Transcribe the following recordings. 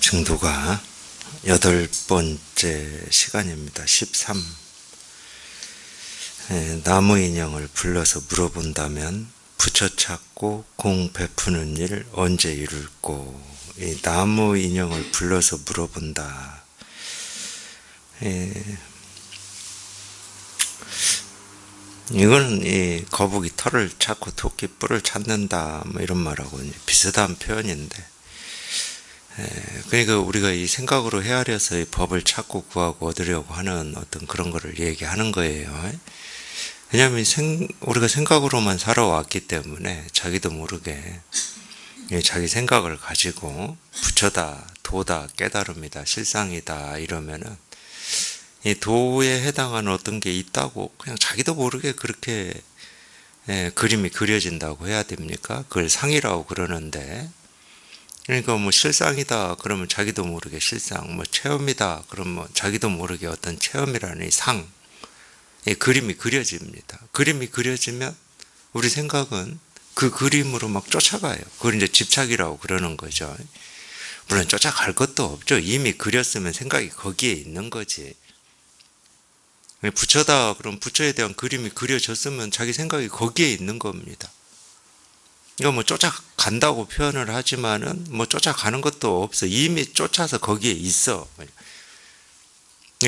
증도가 8번째 시간입니다. 13. 나무 인형을 불러서 물어본다면 부처 찾고 공 베푸는 일 언제 이룰꼬. 이 나무 인형을 불러서 물어본다. 이거는 이 거북이 털을 찾고 토끼 뿔을 찾는다 뭐 이런 말하고 비슷한 표현인데, 그러니까 우리가 이 생각으로 헤아려서 이 법을 찾고 구하고 얻으려고 하는 어떤 그런 거를 얘기하는 거예요. 왜냐하면 우리가 생각으로만 살아왔기 때문에 자기도 모르게 자기 생각을 가지고 부처다, 도다, 깨달음이다, 실상이다 이러면은 이 도에 해당하는 어떤 게 있다고 그냥 자기도 모르게 그렇게 그림이 그려진다고 해야 됩니까? 그걸 상이라고 그러는데, 그러니까 뭐 실상이다 그러면 자기도 모르게 실상, 뭐 체험이다 그러면 자기도 모르게 어떤 체험이라는 이 상, 이 그림이 그려집니다. 그림이 그려지면 우리 생각은 그 그림으로 막 쫓아가요. 그걸 이제 집착이라고 그러는 거죠. 물론 쫓아갈 것도 없죠. 이미 그렸으면 생각이 거기에 있는 거지. 부처다 그럼 부처에 대한 그림이 그려졌으면 자기 생각이 거기에 있는 겁니다. 이거 뭐 쫓아간다고 표현을 하지만은 뭐 쫓아가는 것도 없어. 이미 쫓아서 거기에 있어.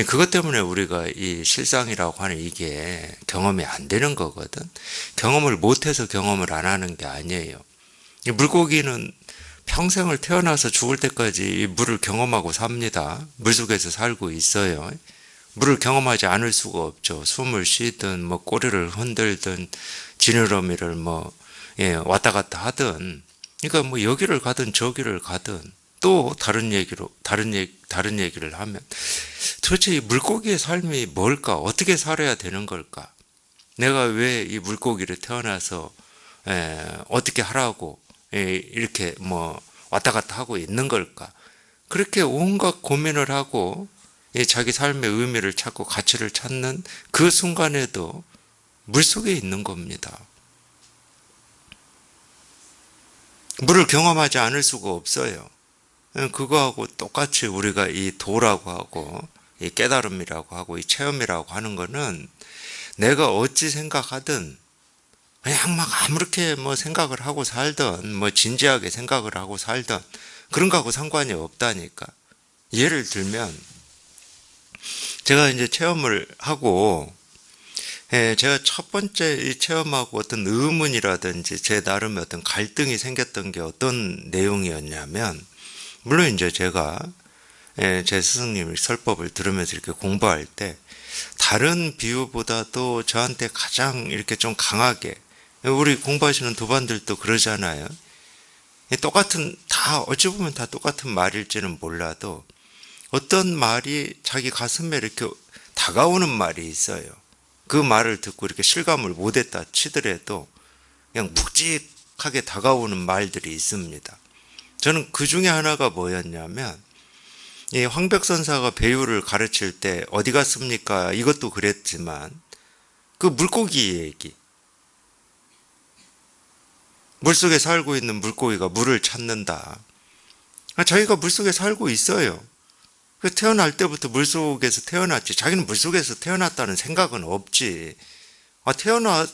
그것 때문에 우리가 이 실상이라고 하는 이게 경험이 안 되는 거거든. 경험을 못해서 경험을 안 하는 게 아니에요. 이 물고기는 평생을 태어나서 죽을 때까지 이 물을 경험하고 삽니다. 물속에서 살고 있어요. 물을 경험하지 않을 수가 없죠. 숨을 쉬든 뭐 꼬리를 흔들든 지느러미를 왔다 갔다 하든, 그러니까 뭐 여기를 가든 저기를 가든, 또 다른 얘기를 하면 도대체 이 물고기의 삶이 뭘까? 어떻게 살아야 되는 걸까? 내가 왜 이 물고기를 태어나서 어떻게 하라고 이렇게 뭐 왔다 갔다 하고 있는 걸까? 그렇게 온갖 고민을 하고 자기 삶의 의미를 찾고 가치를 찾는 그 순간에도 물속에 있는 겁니다. 물을 경험하지 않을 수가 없어요. 그거하고 똑같이 우리가 이 도라고 하고 이 깨달음이라고 하고 이 체험이라고 하는 거는 내가 어찌 생각하든 그냥 막 아무렇게 뭐 생각을 하고 살든 뭐 진지하게 생각을 하고 살든 그런 거하고 상관이 없다니까. 예를 들면 제가 이제 체험을 하고, 제가 첫 번째 이 체험하고 어떤 의문이라든지 제 나름의 어떤 갈등이 생겼던 게 어떤 내용이었냐면, 물론 이제 제가 제 스승님 설법을 들으면서 이렇게 공부할 때 다른 비유보다도 저한테 가장 이렇게 좀 강하게, 우리 공부하시는 도반들도 그러잖아요. 어찌 보면 다 똑같은 말일지는 몰라도 어떤 말이 자기 가슴에 이렇게 다가오는 말이 있어요. 그 말을 듣고 이렇게 실감을 못했다 치더라도 그냥 묵직하게 다가오는 말들이 있습니다. 저는 그 중에 하나가 뭐였냐면, 이 황백선사가 배우를 가르칠 때 어디 갔습니까? 이것도 그랬지만 그 물고기 얘기. 물속에 살고 있는 물고기가 물을 찾는다. 자기가 물속에 살고 있어요. 태어날 때부터 물속에서 태어났지. 자기는 물속에서 태어났다는 생각은 없지. 태어난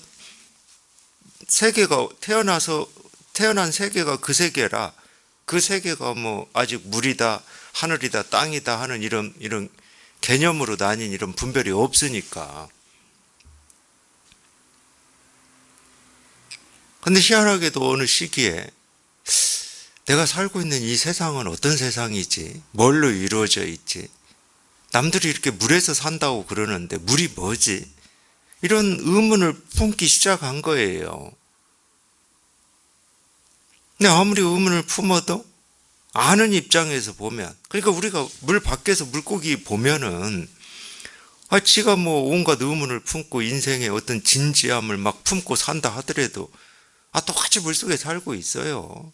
세계가 그 세계라, 그 세계가 뭐 아직 물이다, 하늘이다, 땅이다 하는 이런 개념으로 나뉜 이런 분별이 없으니까. 근데 희한하게도 어느 시기에 내가 살고 있는 이 세상은 어떤 세상이지? 뭘로 이루어져 있지? 남들이 이렇게 물에서 산다고 그러는데 물이 뭐지? 이런 의문을 품기 시작한 거예요. 근데 아무리 의문을 품어도 아는 입장에서 보면, 그러니까 우리가 물 밖에서 물고기 보면은 지가 뭐 온갖 의문을 품고 인생의 어떤 진지함을 막 품고 산다 하더라도 똑같이 물속에 살고 있어요.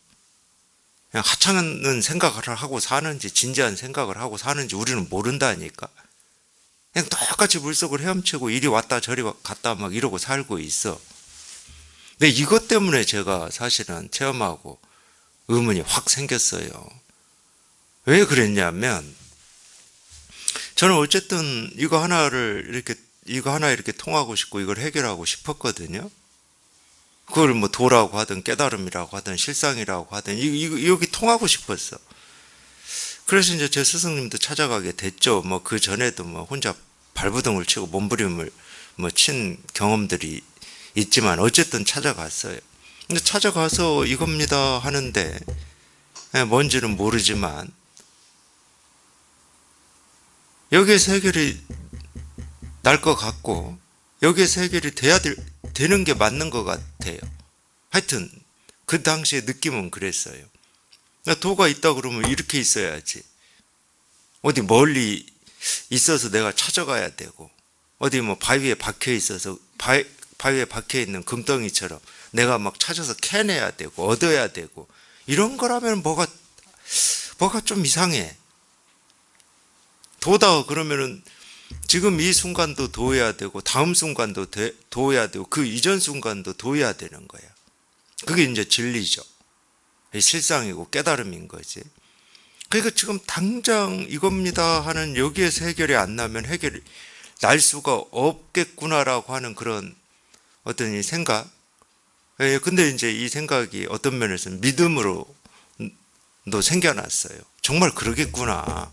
그냥 하찮은 생각을 하고 사는지 진지한 생각을 하고 사는지 우리는 모른다니까. 그냥 똑같이 물속을 헤엄치고 이리 왔다 저리 갔다 막 이러고 살고 있어. 근데 이것 때문에 제가 사실은 체험하고 의문이 확 생겼어요. 왜 그랬냐면, 저는 어쨌든 이거 하나 이렇게 통하고 싶고 이걸 해결하고 싶었거든요. 그걸 뭐 도라고 하든 깨달음이라고 하든 실상이라고 하든 여기 통하고 싶었어. 그래서 이제 제 스승님도 찾아가게 됐죠. 뭐 그 전에도 뭐 혼자 발버둥을 치고 몸부림을 뭐 친 경험들이 있지만 어쨌든 찾아갔어요. 근데 찾아가서 이겁니다 하는데 뭔지는 모르지만 여기에서 해결이 날 것 같고 여기에서 해결이 되는 게 맞는 것 같아요. 하여튼 그 당시의 느낌은 그랬어요. 도가 있다 그러면 이렇게 있어야지. 어디 멀리 있어서 내가 찾아가야 되고 어디 뭐 바위에 박혀 있어서 바위에 박혀 있는 금덩이처럼 내가 막 찾아서 캐내야 되고 얻어야 되고 이런 거라면 뭐가 좀 이상해. 도다 그러면은 지금 이 순간도 도해야 되고 다음 순간도 도해야 되고 그 이전 순간도 도해야 되는 거야. 그게 이제 진리죠. 실상이고 깨달음인 거지. 그러니까 지금 당장 이겁니다 하는 여기에서 해결이 안 나면 해결이 날 수가 없겠구나라고 하는 그런 어떤 이 생각. 근데 이제 이 생각이 어떤 면에서는 믿음으로도 생겨났어요. 정말 그러겠구나.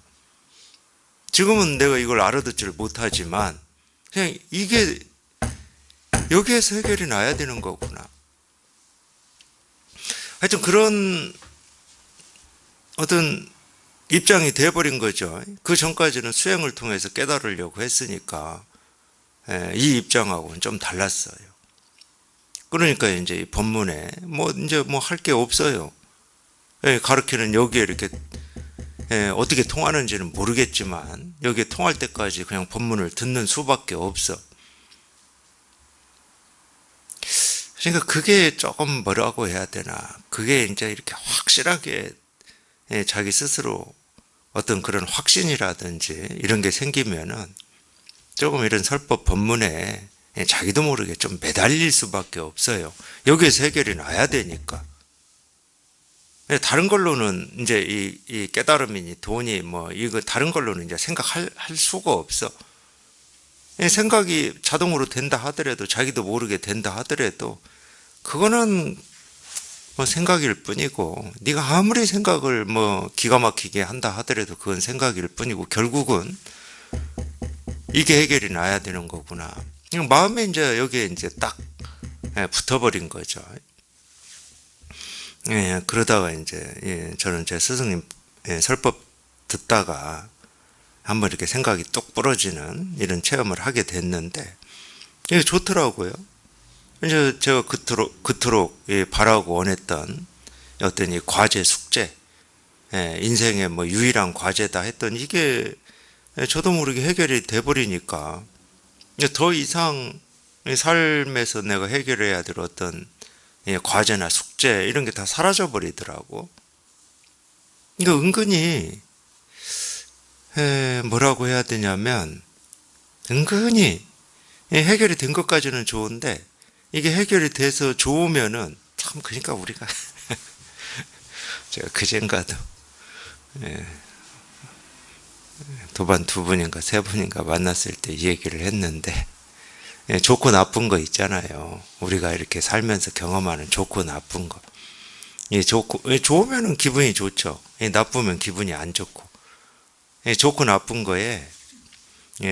지금은 내가 이걸 알아듣지를 못하지만 그냥 이게 여기에서 해결이 나야 되는 거구나. 하여튼 그런 어떤 입장이 돼버린 거죠. 그 전까지는 수행을 통해서 깨달으려고 했으니까 이 입장하고는 좀 달랐어요. 그러니까 이제 이 법문에 이제 할 게 없어요. 가르치는 여기에 이렇게 어떻게 통하는지는 모르겠지만 여기에 통할 때까지 그냥 법문을 듣는 수밖에 없어. 그러니까 그게 조금 뭐라고 해야 되나. 그게 이제 이렇게 확실하게 자기 스스로 어떤 그런 확신이라든지 이런 게 생기면은 조금 이런 설법 법문에 자기도 모르게 좀 매달릴 수밖에 없어요. 여기에서 해결이 나야 되니까. 다른 걸로는 이제 이 깨달음이니 돈이 이거 다른 걸로는 이제 생각할 수가 없어. 생각이 자동으로 된다 하더라도 자기도 모르게 된다 하더라도 그거는 생각일 뿐이고 네가 아무리 생각을 기가 막히게 한다 하더라도 그건 생각일 뿐이고 결국은 이게 해결이 나야 되는 거구나. 마음에 이제 여기에 이제 딱 붙어버린 거죠. 그러다가 이제 저는 제 스승님 설법 듣다가 한번 이렇게 생각이 똑 부러지는 이런 체험을 하게 됐는데 이게 좋더라고요. 이제 제가 그토록 바라고 원했던 어떤 이 과제 숙제, 인생의 유일한 과제다 했던 이게 저도 모르게 해결이 돼버리니까 더 이상 삶에서 내가 해결해야 될 어떤 과제나 숙제 이런 게 다 사라져 버리더라고. 그러니까 은근히 뭐라고 해야 되냐면 은근히 해결이 된 것까지는 좋은데 이게 해결이 돼서 좋으면은 참 그러니까 우리가 제가 그젠가도 도반 2분인가 3분인가 만났을 때 이 얘기를 했는데 좋고 나쁜 거 있잖아요. 우리가 이렇게 살면서 경험하는 좋고 나쁜 거. 좋으면은 기분이 좋죠. 나쁘면 기분이 안 좋고. 좋고 나쁜 거에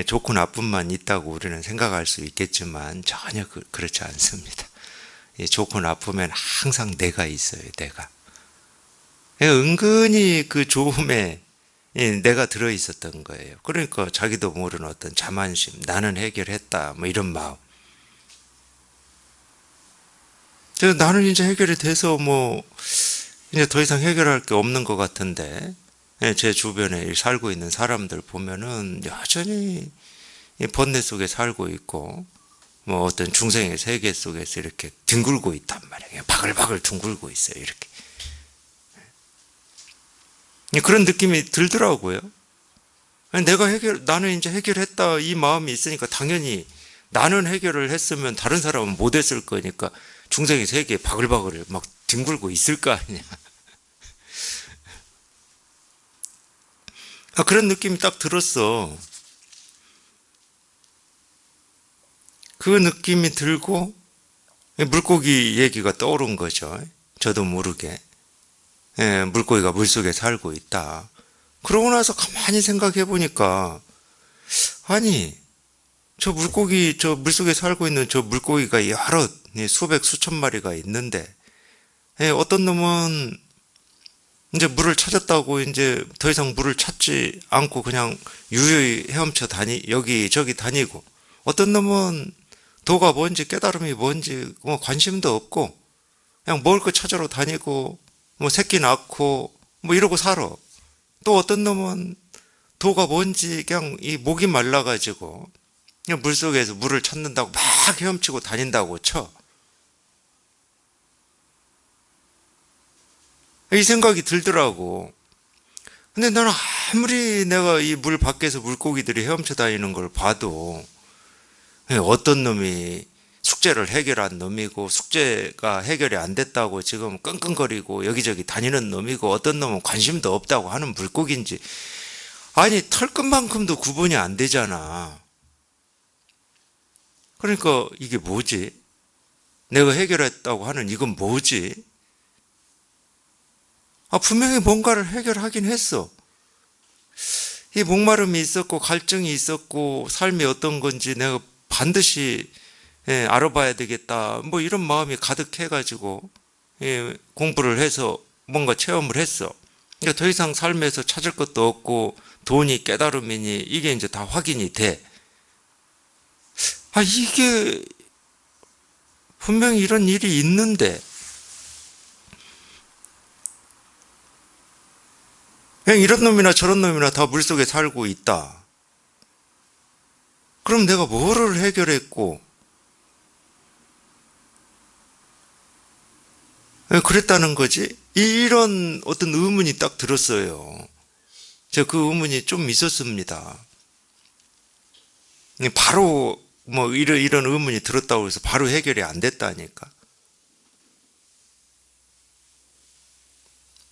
좋고 나쁜만 있다고 우리는 생각할 수 있겠지만 전혀 그렇지 않습니다. 좋고 나쁘면 항상 내가 있어요. 내가. 은근히 그 좋음에 내가 들어있었던 거예요. 그러니까 자기도 모르는 어떤 자만심, 나는 해결했다 이런 마음. 나는 이제 해결이 돼서 이제 더 이상 해결할 게 없는 것 같은데 제 주변에 살고 있는 사람들 보면은 여전히 번뇌 속에 살고 있고 어떤 중생의 세계 속에서 이렇게 뒹굴고 있단 말이에요. 바글바글 둥글고 있어요. 이렇게. 그런 느낌이 들더라고요. 나는 이제 해결했다 이 마음이 있으니까 당연히 나는 해결을 했으면 다른 사람은 못 했을 거니까 중생의 세계에 바글바글 막 뒹굴고 있을 거 아니냐. 그런 느낌이 딱 들었어. 그 느낌이 들고 물고기 얘기가 떠오른 거죠. 저도 모르게. 물고기가 물속에 살고 있다. 그러고 나서 가만히 생각해 보니까, 아니, 저 물속에 살고 있는 저 물고기가 여러 수백 수천 마리가 있는데, 어떤 놈은 이제 물을 찾았다고 이제 더 이상 물을 찾지 않고 그냥 유유히 헤엄쳐 여기저기 다니고, 어떤 놈은 도가 뭔지 깨달음이 뭔지 뭐 관심도 없고 그냥 먹을 거 찾으러 다니고 뭐 새끼 낳고 뭐 이러고 살아. 또 어떤 놈은 도가 뭔지 그냥 이 목이 말라가지고 그냥 물속에서 물을 찾는다고 막 헤엄치고 다닌다고 쳐. 이 생각이 들더라고. 근데 나는 아무리 내가 이 물 밖에서 물고기들이 헤엄쳐 다니는 걸 봐도 어떤 놈이 숙제를 해결한 놈이고 숙제가 해결이 안 됐다고 지금 끙끙거리고 여기저기 다니는 놈이고 어떤 놈은 관심도 없다고 하는 물고기인지, 아니 털끝만큼도 구분이 안 되잖아. 그러니까 이게 뭐지? 내가 해결했다고 하는 이건 뭐지? 분명히 뭔가를 해결하긴 했어. 이 목마름이 있었고 갈증이 있었고 삶이 어떤 건지 내가 반드시 알아봐야 되겠다. 뭐 이런 마음이 가득해가지고 공부를 해서 뭔가 체험을 했어. 그러니까 더 이상 삶에서 찾을 것도 없고 돈이 깨달음이니 이게 이제 다 확인이 돼. 이게 분명히 이런 일이 있는데 그냥 이런 놈이나 저런 놈이나 다 물속에 살고 있다. 그럼 내가 뭐를 해결했고 그랬다는 거지? 이런 어떤 의문이 딱 들었어요. 제가 그 의문이 좀 있었습니다. 바로 뭐 이런 의문이 들었다고 해서 바로 해결이 안 됐다니까.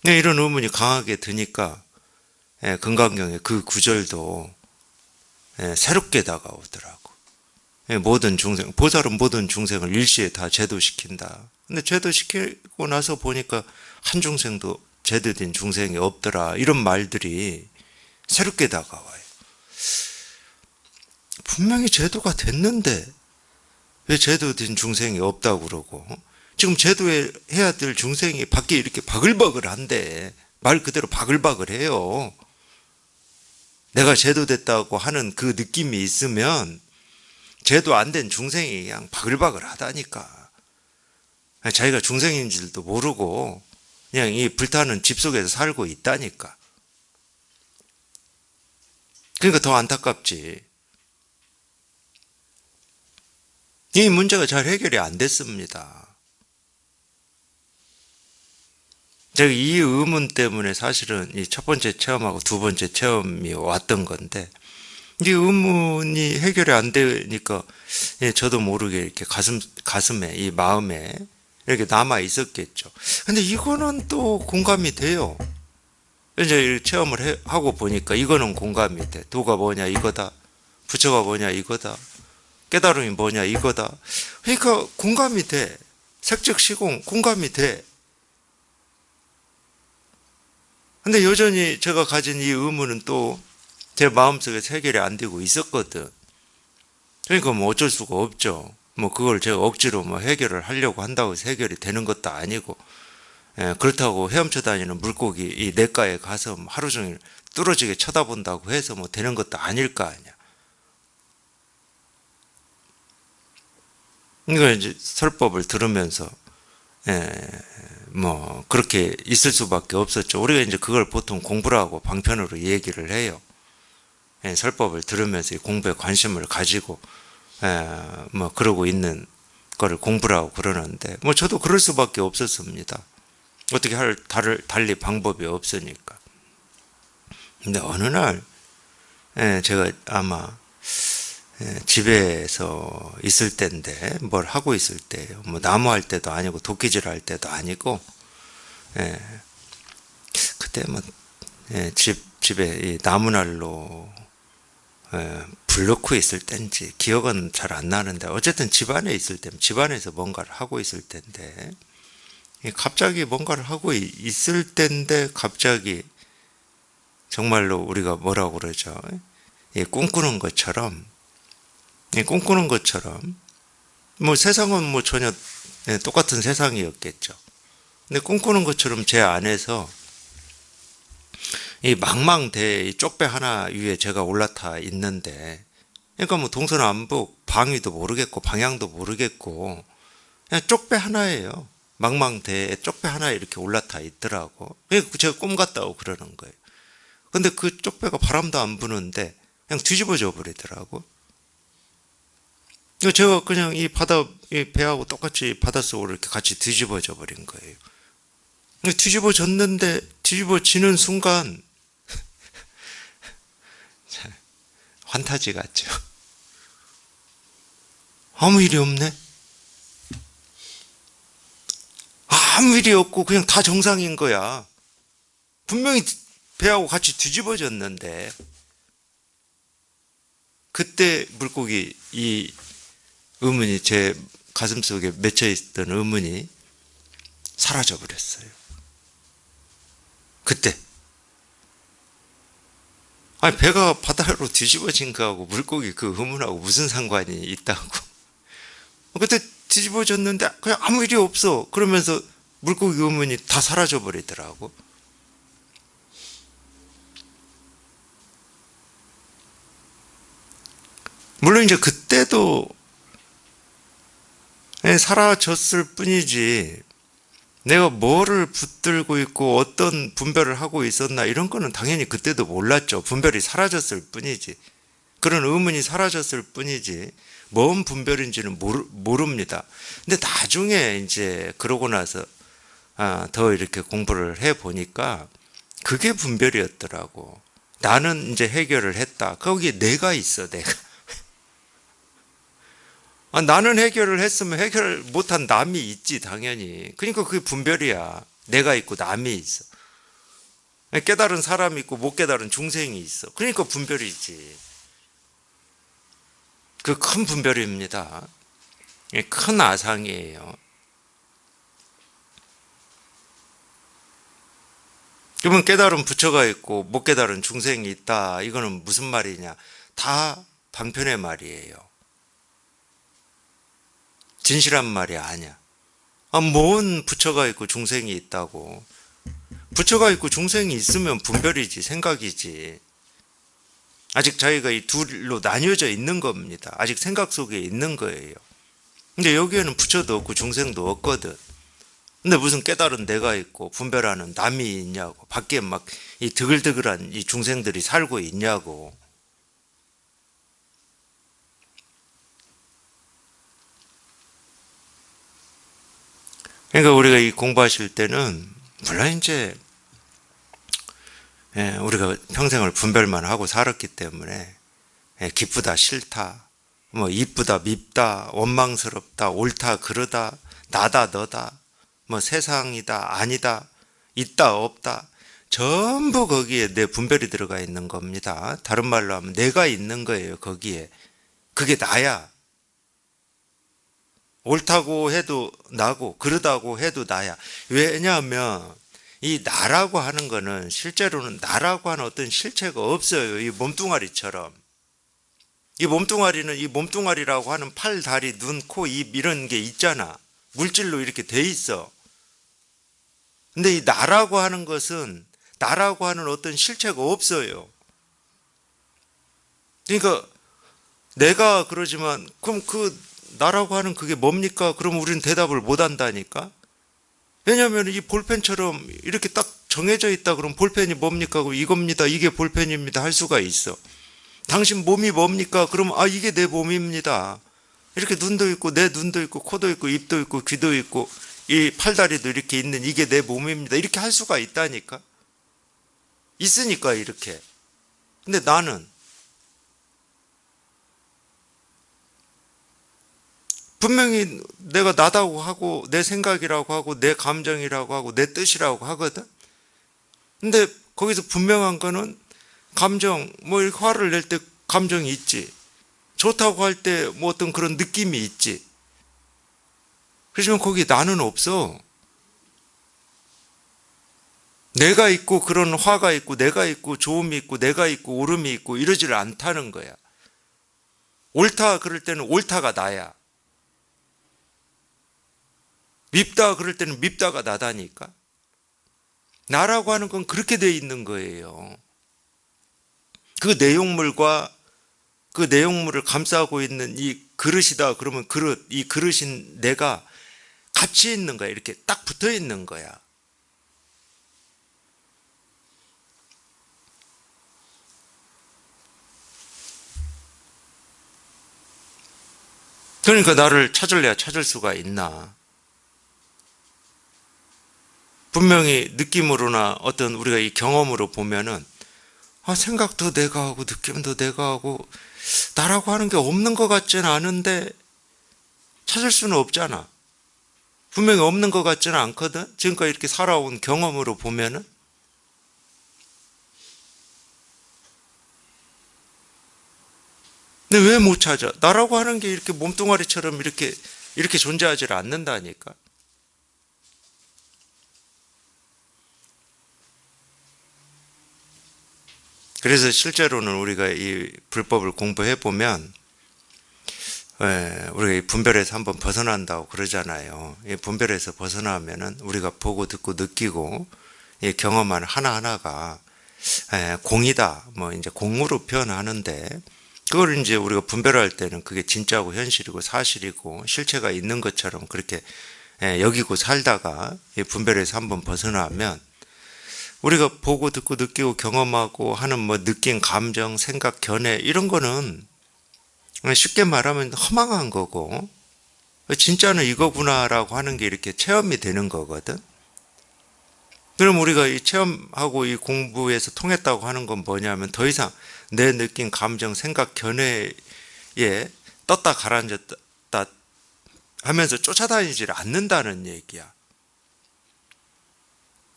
이런 의문이 강하게 드니까 금강경의 그 구절도 새롭게 다가오더라고. 모든 중생, 보살은 모든 중생을 일시에 다 제도시킨다. 근데 제도시키고 나서 보니까 한 중생도 제도된 중생이 없더라. 이런 말들이 새롭게 다가와요. 분명히 제도가 됐는데 왜 제도된 중생이 없다고 그러고, 지금 제도해야 될 중생이 밖에 이렇게 바글바글한데, 말 그대로 바글바글해요. 내가 제도됐다고 하는 그 느낌이 있으면 제도 안 된 중생이 그냥 바글바글하다니까. 자기가 중생인 줄도 모르고 그냥 이 불타는 집 속에서 살고 있다니까. 그러니까 더 안타깝지. 이 문제가 잘 해결이 안 됐습니다. 제가 이 의문 때문에 사실은 이 첫 번째 체험하고 두 번째 체험이 왔던 건데, 이 의문이 해결이 안 되니까 저도 모르게 이렇게 가슴에, 이 마음에 이렇게 남아 있었겠죠. 근데 이거는 또 공감이 돼요. 이제 체험을 하고 보니까 이거는 공감이 돼. 도가 뭐냐 이거다. 부처가 뭐냐 이거다. 깨달음이 뭐냐 이거다. 그러니까 공감이 돼. 색즉시공 공감이 돼. 근데 여전히 제가 가진 이 의문은 또 제 마음속에서 해결이 안 되고 있었거든. 그러니까 뭐 어쩔 수가 없죠. 뭐 그걸 제가 억지로 뭐 해결을 하려고 한다고 해서 해결이 되는 것도 아니고, 그렇다고 헤엄쳐 다니는 물고기 이 냇가에 가서 뭐 하루 종일 뚫어지게 쳐다본다고 해서 뭐 되는 것도 아닐 거 아니야. 그러니까 이제 설법을 들으면서 뭐 그렇게 있을 수밖에 없었죠. 우리가 이제 그걸 보통 공부라고 방편으로 얘기를 해요. 설법을 들으면서 공부에 관심을 가지고 뭐 그러고 있는 거를 공부라고 그러는데, 뭐 저도 그럴 수밖에 없었습니다. 어떻게 달리 방법이 없으니까. 근데 어느 날 제가 아마 집에서 있을 때인데, 뭘 하고 있을 때예요. 뭐 나무할 때도 아니고 도끼질 할 때도 아니고, 그때 뭐 집에 이 나무난로 불 넣고 있을 때인지 기억은 잘 안 나는데 어쨌든 집안에 있을 때 집안에서 뭔가를 하고 있을 텐데 갑자기 뭔가를 하고 있을 때인데 갑자기 정말로 우리가 뭐라고 그러죠? 꿈꾸는 것처럼 꿈꾸는 것처럼 뭐 세상은 뭐 전혀 똑같은 세상이었겠죠. 근데 꿈꾸는 것처럼 제 안에서 이 망망대해 이 쪽배 하나 위에 제가 올라타 있는데, 그러니까 뭐 동서남북 방위도 모르겠고 방향도 모르겠고 그냥 쪽배 하나예요. 망망대해 쪽배 하나 이렇게 올라타 있더라고. 그러니까 제가 꿈 같다고 그러는 거예요. 근데 그 쪽배가 바람도 안 부는데 그냥 뒤집어져 버리더라고. 제가 그냥 이 이 배하고 똑같이 바닷속으로 이렇게 같이 뒤집어져 버린 거예요. 뒤집어졌는데 뒤집어지는 순간 환타지 같죠. 아무 일이 없네. 아무 일이 없고 그냥 다 정상인 거야. 분명히 배하고 같이 뒤집어졌는데 그때 물고기 이 의문이 제 가슴속에 맺혀 있던 의문이 사라져 버렸어요. 그때 아니 배가 바다로 뒤집어진 거하고 물고기 그 의문하고 무슨 상관이 있다고. 그때 뒤집어졌는데 그냥 아무 일이 없어. 그러면서 물고기 의문이 다 사라져 버리더라고. 물론 이제 그때도 사라졌을 뿐이지 내가 뭐를 붙들고 있고 어떤 분별을 하고 있었나 이런 거는 당연히 그때도 몰랐죠. 분별이 사라졌을 뿐이지. 그런 의문이 사라졌을 뿐이지 뭔 분별인지는 모릅니다. 근데 나중에 이제 그러고 나서 더 이렇게 공부를 해 보니까 그게 분별이었더라고. 나는 이제 해결을 했다. 거기에 내가 있어, 내가. 나는 해결을 했으면 해결 못한 남이 있지, 당연히. 그러니까 그게 분별이야. 내가 있고 남이 있어. 깨달은 사람이 있고 못 깨달은 중생이 있어. 그러니까 분별이지. 그 큰 분별입니다. 큰 아상이에요. 그러면 깨달은 부처가 있고 못 깨달은 중생이 있다. 이거는 무슨 말이냐? 다 방편의 말이에요. 진실한 말이 아니야. 뭔 부처가 있고 중생이 있다고. 부처가 있고 중생이 있으면 분별이지, 생각이지. 아직 자기가 이 둘로 나뉘어져 있는 겁니다. 아직 생각 속에 있는 거예요. 근데 여기에는 부처도 없고 중생도 없거든. 근데 무슨 깨달은 내가 있고 분별하는 남이 있냐고. 밖에 막 이 드글드글한 이 중생들이 살고 있냐고. 그러니까 우리가 이 공부하실 때는 물론 이제 우리가 평생을 분별만 하고 살았기 때문에 기쁘다 싫다 뭐 이쁘다 밉다 원망스럽다 옳다 그르다 나다 너다 뭐 세상이다 아니다 있다 없다 전부 거기에 내 분별이 들어가 있는 겁니다. 다른 말로 하면 내가 있는 거예요. 거기에 그게 나야. 옳다고 해도 나고 그러다고 해도 나야. 왜냐하면 이 나라고 하는 거는 실제로는 나라고 하는 어떤 실체가 없어요. 이 몸뚱아리처럼. 이 몸뚱아리는 이 몸뚱아리라고 하는 팔, 다리, 눈, 코, 입 이런 게 있잖아. 물질로 이렇게 돼 있어. 근데 이 나라고 하는 것은 나라고 하는 어떤 실체가 없어요. 그러니까 내가 그러지만 그럼 그 나라고 하는 그게 뭡니까? 그럼 우리는 대답을 못 한다니까? 왜냐하면 이 볼펜처럼 이렇게 딱 정해져 있다 그러면 볼펜이 뭡니까? 이겁니다. 이게 볼펜입니다. 할 수가 있어. 당신 몸이 뭡니까? 그러면 이게 내 몸입니다. 이렇게 눈도 있고 내 눈도 있고 코도 있고 입도 있고 귀도 있고 이 팔다리도 이렇게 있는 이게 내 몸입니다. 이렇게 할 수가 있다니까. 있으니까 이렇게. 근데 나는 분명히 내가 나다고 하고 내 생각이라고 하고 내 감정이라고 하고 내 뜻이라고 하거든. 근데 거기서 분명한 거는 감정, 뭐 이렇게 화를 낼 때 감정이 있지. 좋다고 할 때 뭐 어떤 그런 느낌이 있지. 그렇지만 거기 나는 없어. 내가 있고 그런 화가 있고 내가 있고 좋음이 있고 내가 있고 오름이 있고 이러지를 않다는 거야. 옳다 그럴 때는 옳다가 나야. 밉다 그럴 때는 밉다가 나다니까. 나라고 하는 건 그렇게 돼 있는 거예요. 그 내용물과 그 내용물을 감싸고 있는 이 그릇이다 그러면 그릇, 이 그릇인 내가 같이 있는 거야. 이렇게 딱 붙어 있는 거야. 그러니까 나를 찾을래야 찾을 수가 있나. 분명히 느낌으로나 어떤 우리가 이 경험으로 보면은 생각도 내가 하고 느낌도 내가 하고 나라고 하는 게 없는 것 같지는 않은데 찾을 수는 없잖아. 분명히 없는 것 같지는 않거든. 지금까지 이렇게 살아온 경험으로 보면은. 근데 왜 못 찾아? 나라고 하는 게 이렇게 몸뚱아리처럼 이렇게 존재하지를 않는다니까. 그래서 실제로는 우리가 이 불법을 공부해 보면 우리가 이 분별에서 한번 벗어난다고 그러잖아요. 이 분별에서 벗어나면은 우리가 보고 듣고 느끼고 이 경험한 하나하나가 공이다. 뭐 이제 공으로 표현하는데 그걸 이제 우리가 분별할 때는 그게 진짜고 현실이고 사실이고 실체가 있는 것처럼 그렇게 여기고 살다가 이 분별에서 한번 벗어나면 우리가 보고 듣고 느끼고 경험하고 하는 뭐 느낀 감정, 생각, 견해 이런 거는 쉽게 말하면 허망한 거고 진짜는 이거구나라고 하는 게 이렇게 체험이 되는 거거든. 그럼 우리가 이 체험하고 이 공부에서 통했다고 하는 건 뭐냐면 더 이상 내 느낀 감정, 생각, 견해에 떴다 가라앉았다 하면서 쫓아다니질 않는다는 얘기야.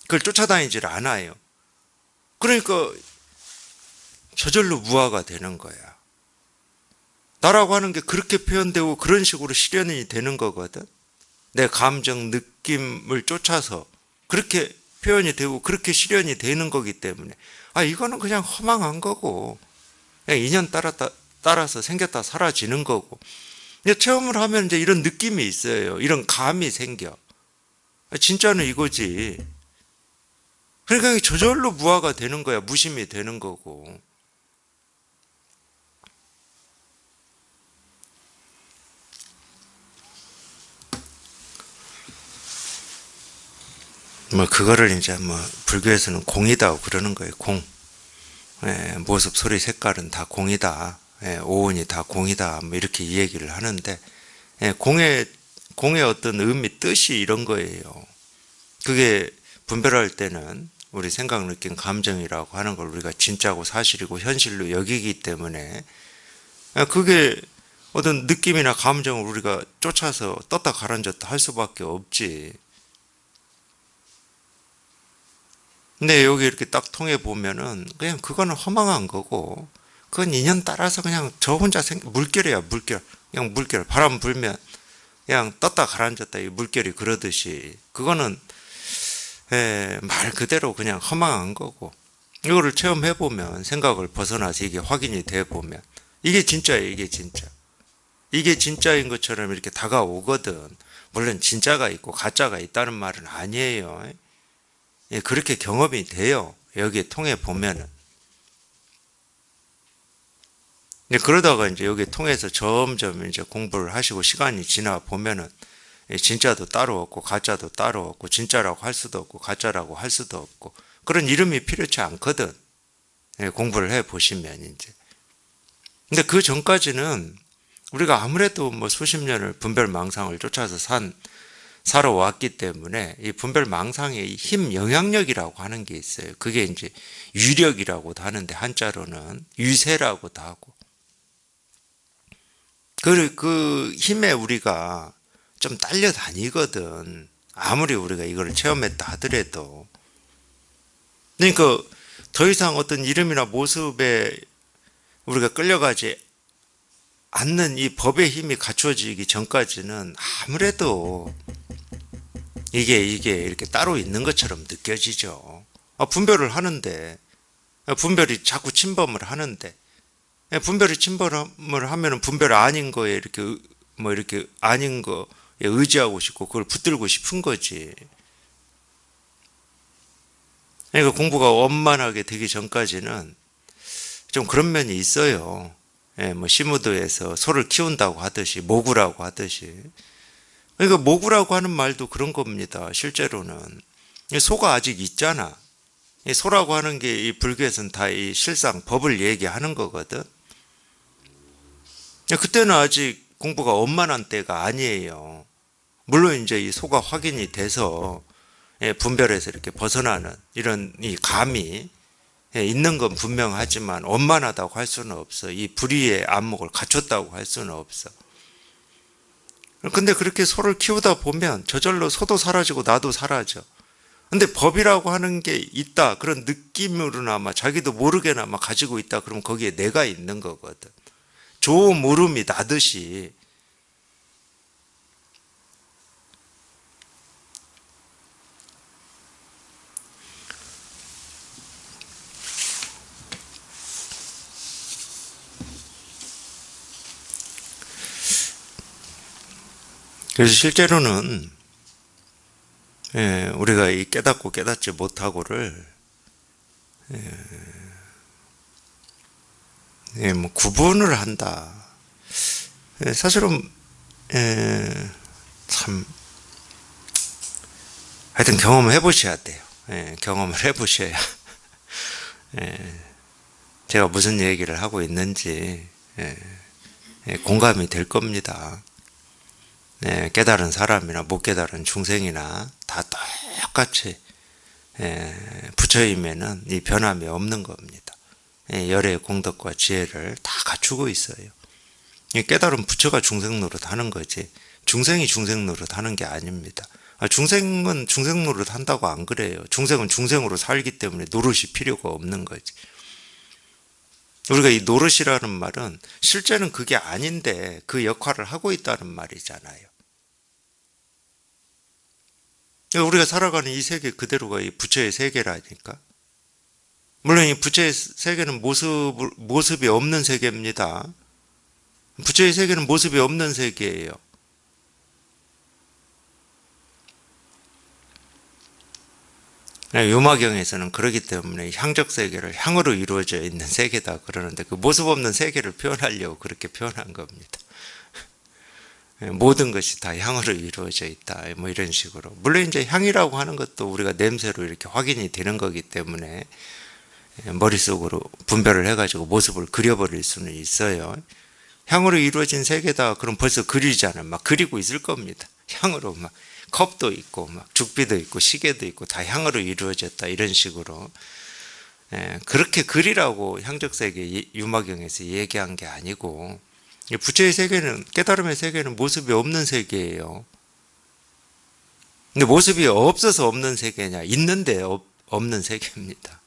그걸 쫓아다니질 않아요. 그러니까 저절로 무아가 되는 거야. 나라고 하는 게 그렇게 표현되고 그런 식으로 실현이 되는 거거든. 내 감정, 느낌을 쫓아서 그렇게 표현이 되고 그렇게 실현이 되는 거기 때문에 이거는 그냥 허망한 거고 그냥 인연 따라서 생겼다 사라지는 거고 이제 체험을 하면 이제 이런 느낌이 있어요. 이런 감이 생겨. 진짜는 이거지. 그러니까 저절로 무아가 되는 거야. 무심이 되는 거고. 뭐 그거를 이제 뭐 불교에서는 공이다고 그러는 거예요. 공. 모습, 소리, 색깔은 다 공이다. 오온이 다 공이다. 뭐 이렇게 이 얘기를 하는데 공의 어떤 의미, 뜻이 이런 거예요. 그게 분별할 때는 우리 생각, 느낌, 감정이라고 하는 걸 우리가 진짜고 사실이고 현실로 여기기 때문에 그게 어떤 느낌이나 감정을 우리가 쫓아서 떴다 가라앉았다 할 수밖에 없지. 근데 여기 이렇게 딱 통해 보면은 그냥 그거는 허망한 거고 그건 인연 따라서 그냥 저 혼자 물결이야, 물결. 그냥 물결. 바람 불면 그냥 떴다 가라앉았다 이 물결이 그러듯이 그거는 말 그대로 그냥 허망한 거고 이거를 체험해 보면 생각을 벗어나서 이게 확인이 돼 보면 이게 진짜예요. 이게 진짜. 이게 진짜인 것처럼 이렇게 다가오거든. 물론 진짜가 있고 가짜가 있다는 말은 아니에요. 그렇게 경험이 돼요. 여기에 통해 보면은. 그러다가 이제 여기 통해서 점점 이제 공부를 하시고 시간이 지나 보면은 진짜도 따로 없고 가짜도 따로 없고 진짜라고 할 수도 없고 가짜라고 할 수도 없고 그런 이름이 필요치 않거든. 공부를 해 보시면 이제. 근데 그 전까지는 우리가 아무래도 뭐 수십 년을 분별망상을 쫓아서 살아왔기 때문에 이 분별망상의 힘 영향력이라고 하는 게 있어요. 그게 이제 유력이라고도 하는데 한자로는 유세라고도 하고. 그 힘에 우리가 좀 딸려 다니거든. 아무리 우리가 이걸 체험했다 하더라도. 그러니까 더 이상 어떤 이름이나 모습에 우리가 끌려가지 않는 이 법의 힘이 갖추어지기 전까지는 아무래도 이게 이렇게 따로 있는 것처럼 느껴지죠. 분별을 하는데, 분별이 자꾸 침범을 하는데, 분별이 침범을 하면은 분별 아닌 거에 이렇게 아닌 거에 의지하고 싶고 그걸 붙들고 싶은 거지. 그러니까 공부가 원만하게 되기 전까지는 좀 그런 면이 있어요. 뭐 시무드에서 소를 키운다고 하듯이, 모구라고 하듯이. 그러니까 모구라고 하는 말도 그런 겁니다. 실제로는 소가 아직 있잖아. 이 소라고 하는 게 이 불교에서는 다 이 실상 법을 얘기하는 거거든. 그때는 아직 공부가 원만한 때가 아니에요. 물론 이제 이 소가 확인이 돼서 분별에서 이렇게 벗어나는 이런 이 감이 있는 건 분명하지만 원만하다고 할 수는 없어. 이 불의의 안목을 갖췄다고 할 수는 없어. 근데 그렇게 소를 키우다 보면 저절로 소도 사라지고 나도 사라져. 근데 법이라고 하는 게 있다. 그런 느낌으로나마 자기도 모르게나마 가지고 있다. 그러면 거기에 내가 있는 거거든. 조 물음이 나듯이. 그래서 실제로는 우리가 이 깨닫고 깨닫지 못하고를 뭐 구분을 한다. 사실은 참 하여튼 경험을 해보셔야 돼요. 경험을 해보셔야 제가 무슨 얘기를 하고 있는지 공감이 될 겁니다. 깨달은 사람이나 못 깨달은 중생이나 다 똑같이 부처임에는 이 변함이 없는 겁니다. 열의 공덕과 지혜를 다 갖추고 있어요. 깨달은 부처가 중생 노릇 하는 거지 중생이 중생 노릇 하는 게 아닙니다. 중생은 중생 노릇 한다고 안 그래요. 중생은 중생으로 살기 때문에 노릇이 필요가 없는 거지. 우리가 이 노릇이라는 말은 실제는 그게 아닌데 그 역할을 하고 있다는 말이잖아요. 우리가 살아가는 이 세계 그대로가 이 부처의 세계라니까. 물론 이 부처의 세계는 모습이 없는 세계입니다. 부처의 세계는 모습이 없는 세계예요. 유마경에서는 그러기 때문에 향적 세계를 향으로 이루어져 있는 세계다 그러는데 그 모습 없는 세계를 표현하려고 그렇게 표현한 겁니다. 모든 것이 다 향으로 이루어져 있다. 뭐 이런 식으로. 물론 이제 향이라고 하는 것도 우리가 냄새로 이렇게 확인이 되는 거기 때문에 머릿속으로 분별을 해가지고 모습을 그려버릴 수는 있어요. 향으로 이루어진 세계다. 그럼 벌써 그리잖아요. 막 그리고 있을 겁니다. 향으로 막 컵도 있고 막 죽비도 있고 시계도 있고 다 향으로 이루어졌다. 이런 식으로. 그렇게 그리라고 향적세계 유마경에서 얘기한 게 아니고 부처의 세계는 깨달음의 세계는 모습이 없는 세계예요. 근데 모습이 없어서 없는 세계냐? 있는데 없는 세계입니다.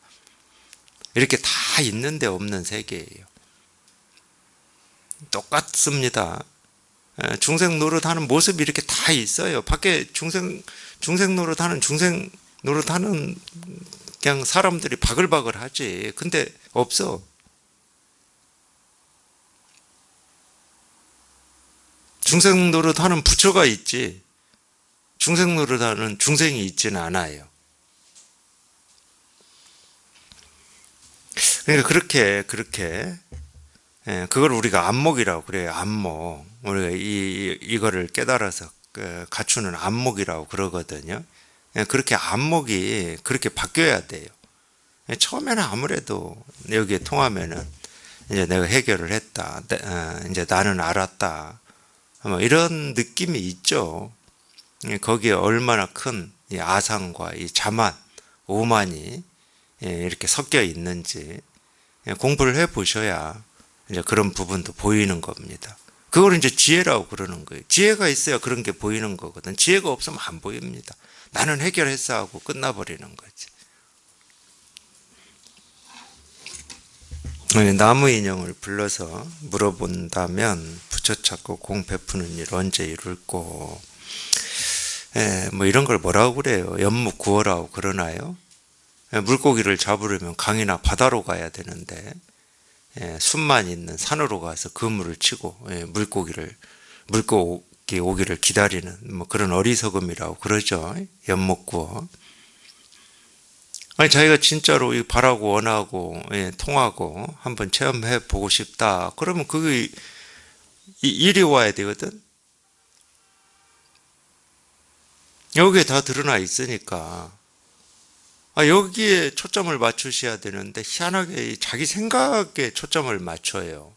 이렇게 다 있는데 없는 세계예요. 똑같습니다. 중생 노릇하는 모습이 이렇게 다 있어요. 밖에 중생 노릇하는 그냥 사람들이 바글바글 하지. 근데 없어. 중생 노릇하는 부처가 있지. 중생 노릇하는 중생이 있지는 않아요. 그러니까 그렇게 그걸 우리가 안목이라고 그래요. 안목. 우리가 이거를 깨달아서 갖추는 안목이라고 그러거든요. 그렇게 안목이 그렇게 바뀌어야 돼요. 처음에는 아무래도 여기에 통하면은 이제 내가 해결을 했다. 이제 나는 알았다. 뭐 이런 느낌이 있죠. 거기에 얼마나 큰 이 아상과 이 자만, 오만이 이렇게 섞여 있는지 공부를 해 보셔야 이제 그런 부분도 보이는 겁니다. 그걸 이제 지혜라고 그러는 거예요. 지혜가 있어야 그런 게 보이는 거거든. 지혜가 없으면 안 보입니다. 나는 해결했어 하고 끝나버리는 거지. 나무 인형을 불러서 물어본다면 부처 찾고 공 베푸는 일 언제 이룰꼬? 뭐 이런 걸 뭐라고 그래요? 연묵 구워라고 그러나요? 물고기를 잡으려면 강이나 바다로 가야 되는데 숲만 있는 산으로 가서 그물을 치고 물고기 오기를 기다리는 뭐 그런 어리석음이라고 그러죠. 연못 구워. 아니 자기가 진짜로 바라고 원하고 통하고 한번 체험해 보고 싶다. 그러면 그게 일이 와야 되거든. 여기에 다 드러나 있으니까 여기에 초점을 맞추셔야 되는데 희한하게 자기 생각에 초점을 맞춰요.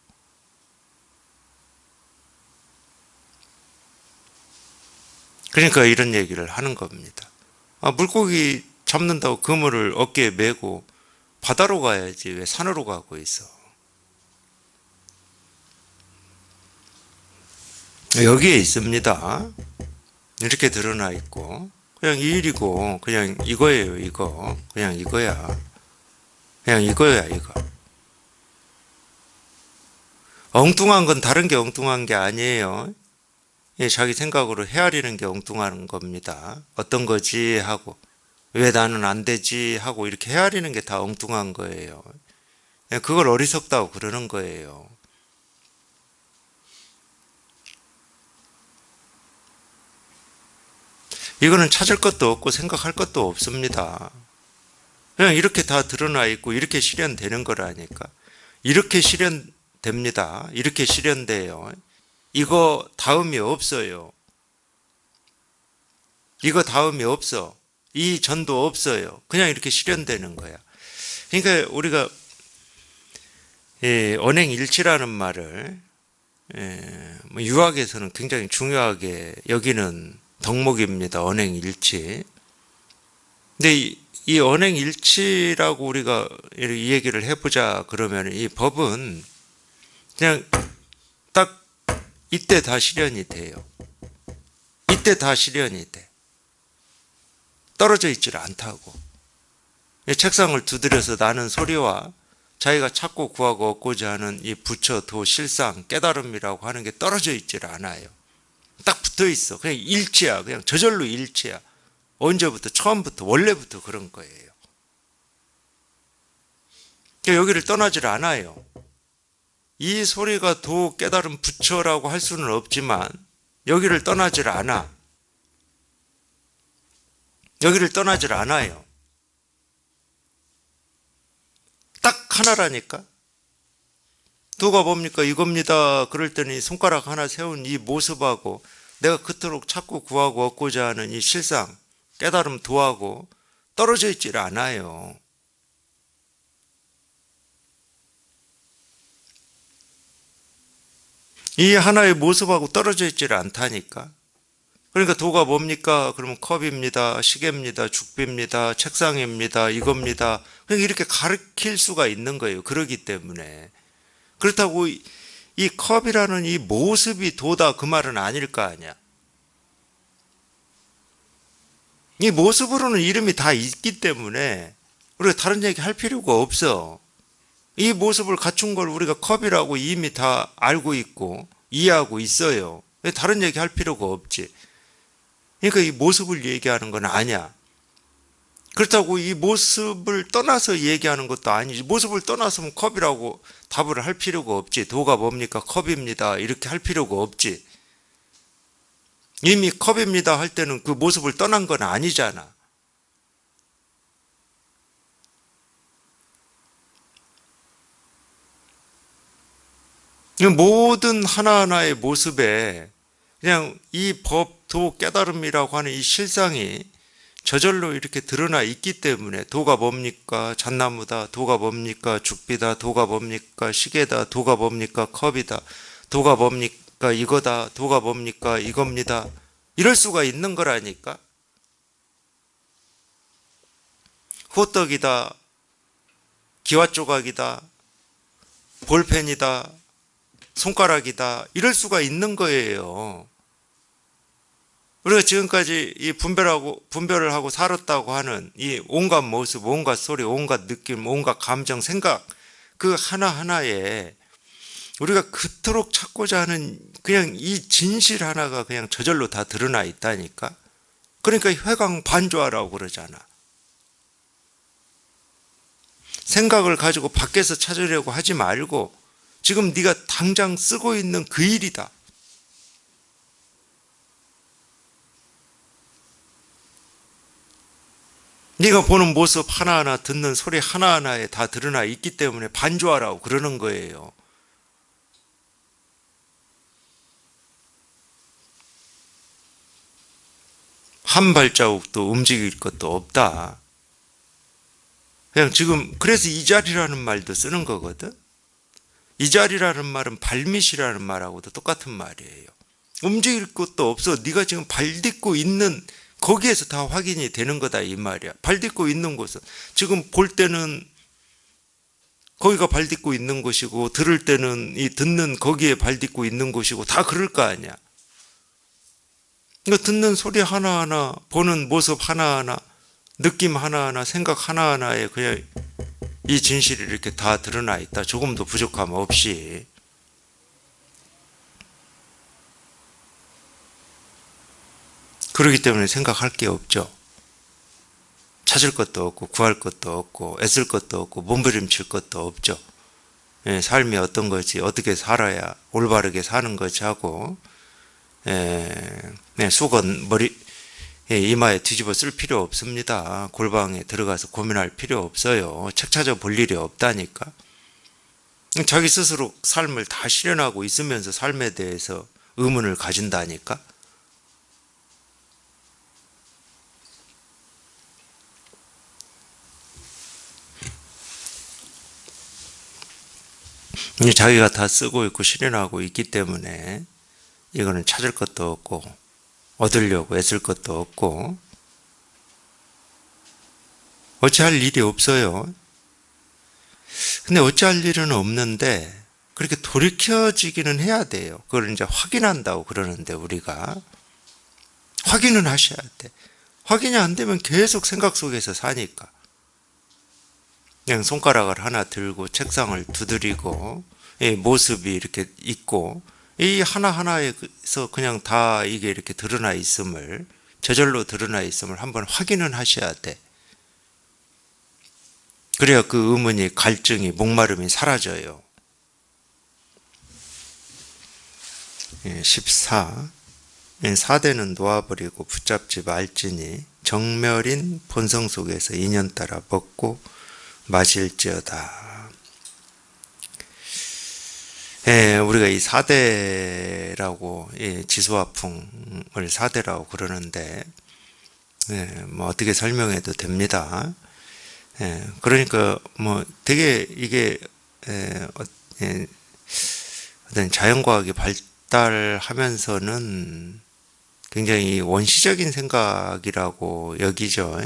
그러니까 이런 얘기를 하는 겁니다. 물고기 잡는다고 그물을 어깨에 메고 바다로 가야지 왜 산으로 가고 있어? 여기에 있습니다. 이렇게 드러나 있고 그냥 이 일이고 그냥 이거예요. 이거 그냥 이거야. 그냥 이거야 이거. 엉뚱한 건 다른 게 엉뚱한 게 아니에요. 자기 생각으로 헤아리는 게 엉뚱한 겁니다. 어떤 거지 하고 왜 나는 안 되지 하고 이렇게 헤아리는 게 다 엉뚱한 거예요. 그걸 어리석다고 그러는 거예요. 이거는 찾을 것도 없고 생각할 것도 없습니다. 그냥 이렇게 다 드러나 있고 이렇게 실현되는 거라니까. 이렇게 실현됩니다. 이렇게 실현돼요. 이거 다음이 없어요. 이거 다음이 없어. 이 전도 없어요. 그냥 이렇게 실현되는 거야. 그러니까 우리가 언행일치라는 말을 유학에서는 굉장히 중요하게 여기는 덕목입니다. 언행일치. 근데 이 언행일치라고 우리가 이 얘기를 해보자 그러면 이 법은 그냥 딱 이때 다 실현이 돼요. 이때 다 실현이 돼. 떨어져 있지를 않다고. 책상을 두드려서 나는 소리와 자기가 찾고 구하고 얻고자 하는 이 부처, 도, 실상, 깨달음이라고 하는 게 떨어져 있지를 않아요. 딱 붙어 있어. 그냥 일치야. 그냥 저절로 일치야. 언제부터? 처음부터, 원래부터 그런 거예요. 여기를 떠나지를 않아요. 이 소리가 도, 깨달음, 부처라고 할 수는 없지만 여기를 떠나지를 않아. 여기를 떠나지를 않아요. 딱 하나라니까. 도가 뭡니까? 이겁니다. 그럴 때는 손가락 하나 세운 이 모습하고 내가 그토록 찾고 구하고 얻고자 하는 이 실상, 깨달음, 도하고 떨어져 있지를 않아요. 이 하나의 모습하고 떨어져 있지를 않다니까. 그러니까 도가 뭡니까? 그러면 컵입니다. 시계입니다. 죽비입니다. 책상입니다. 이겁니다. 그냥 이렇게 가르칠 수가 있는 거예요. 그러기 때문에. 그렇다고 이 컵이라는 이 모습이 도다 그 말은 아닐 거 아니야. 이 모습으로는 이름이 다 있기 때문에 우리가 다른 얘기 할 필요가 없어. 이 모습을 갖춘 걸 우리가 컵이라고 이미 다 알고 있고 이해하고 있어요. 다른 얘기 할 필요가 없지. 그러니까 이 모습을 얘기하는 건 아니야. 그렇다고 이 모습을 떠나서 얘기하는 것도 아니지. 모습을 떠나서면 컵이라고 답을 할 필요가 없지. 도가 뭡니까? 컵입니다. 이렇게 할 필요가 없지. 이미 컵입니다 할 때는 그 모습을 떠난 건 아니잖아. 모든 하나하나의 모습에 그냥 이 법, 도, 깨달음이라고 하는 이 실상이 저절로 이렇게 드러나 있기 때문에 도가 뭡니까? 잣나무다. 도가 뭡니까? 죽비다. 도가 뭡니까? 시계다. 도가 뭡니까? 컵이다. 도가 뭡니까? 이거다. 도가 뭡니까? 이겁니다. 이럴 수가 있는 거라니까. 호떡이다. 기와조각이다. 볼펜이다. 손가락이다. 이럴 수가 있는 거예요. 우리가 지금까지 이 분별을 하고 살았다고 하는 이 온갖 모습, 온갖 소리, 온갖 느낌, 온갖 감정, 생각, 그 하나하나에 우리가 그토록 찾고자 하는 그냥 이 진실 하나가 그냥 저절로 다 드러나 있다니까. 그러니까 회광반조하라고 그러잖아. 생각을 가지고 밖에서 찾으려고 하지 말고 지금 네가 당장 쓰고 있는 그 일이다. 네가 보는 모습 하나하나, 듣는 소리 하나하나에 다 드러나 있기 때문에 반조하라고 그러는 거예요. 한 발자국도 움직일 것도 없다. 그냥 지금 그래서 이 자리라는 말도 쓰는 거거든. 이 자리라는 말은 발밑이라는 말하고도 똑같은 말이에요. 움직일 것도 없어. 네가 지금 발 딛고 있는 거기에서 다 확인이 되는 거다 이 말이야. 발 딛고 있는 곳은 지금 볼 때는 거기가 발 딛고 있는 곳이고, 들을 때는 이 듣는 거기에 발 딛고 있는 곳이고, 다 그럴 거 아니야. 그러니까 듣는 소리 하나하나, 보는 모습 하나하나, 느낌 하나하나, 생각 하나하나에 그냥 이 진실이 이렇게 다 드러나 있다. 조금도 부족함 없이. 그렇기 때문에 생각할 게 없죠. 찾을 것도 없고 구할 것도 없고 애쓸 것도 없고 몸부림칠 것도 없죠. 예, 삶이 어떤 거지, 어떻게 살아야 올바르게 사는 거지 하고 수건 머리 이마에 뒤집어 쓸 필요 없습니다. 골방에 들어가서 고민할 필요 없어요. 책 찾아 볼 일이 없다니까. 자기 스스로 삶을 다 실현하고 있으면서 삶에 대해서 의문을 가진다니까. 자기가 다 쓰고 있고 실현하고 있기 때문에 이거는 찾을 것도 없고 얻으려고 애쓸 것도 없고 어찌할 일이 없어요. 근데 어찌할 일은 없는데 그렇게 돌이켜지기는 해야 돼요. 그걸 이제 확인한다고 그러는데 우리가 확인은 하셔야 돼. 확인이 안 되면 계속 생각 속에서 사니까. 그냥 손가락을 하나 들고 책상을 두드리고 모습이 이렇게 있고 이 하나하나에서 그냥 다 이게 이렇게 드러나 있음을, 저절로 드러나 있음을 한번 확인은 하셔야 돼. 그래야 그 의문이, 갈증이, 목마름이 사라져요. 14. 사대는 놓아버리고 붙잡지 말지니 정멸인 본성 속에서 인연 따라 먹고 마실지어다. 우리가 이 사대라고, 지수화풍을 사대라고 그러는데, 뭐 어떻게 설명해도 됩니다. 그러니까 뭐 되게 이게 어떤 자연과학이 발달하면서는 굉장히 원시적인 생각이라고 여기죠.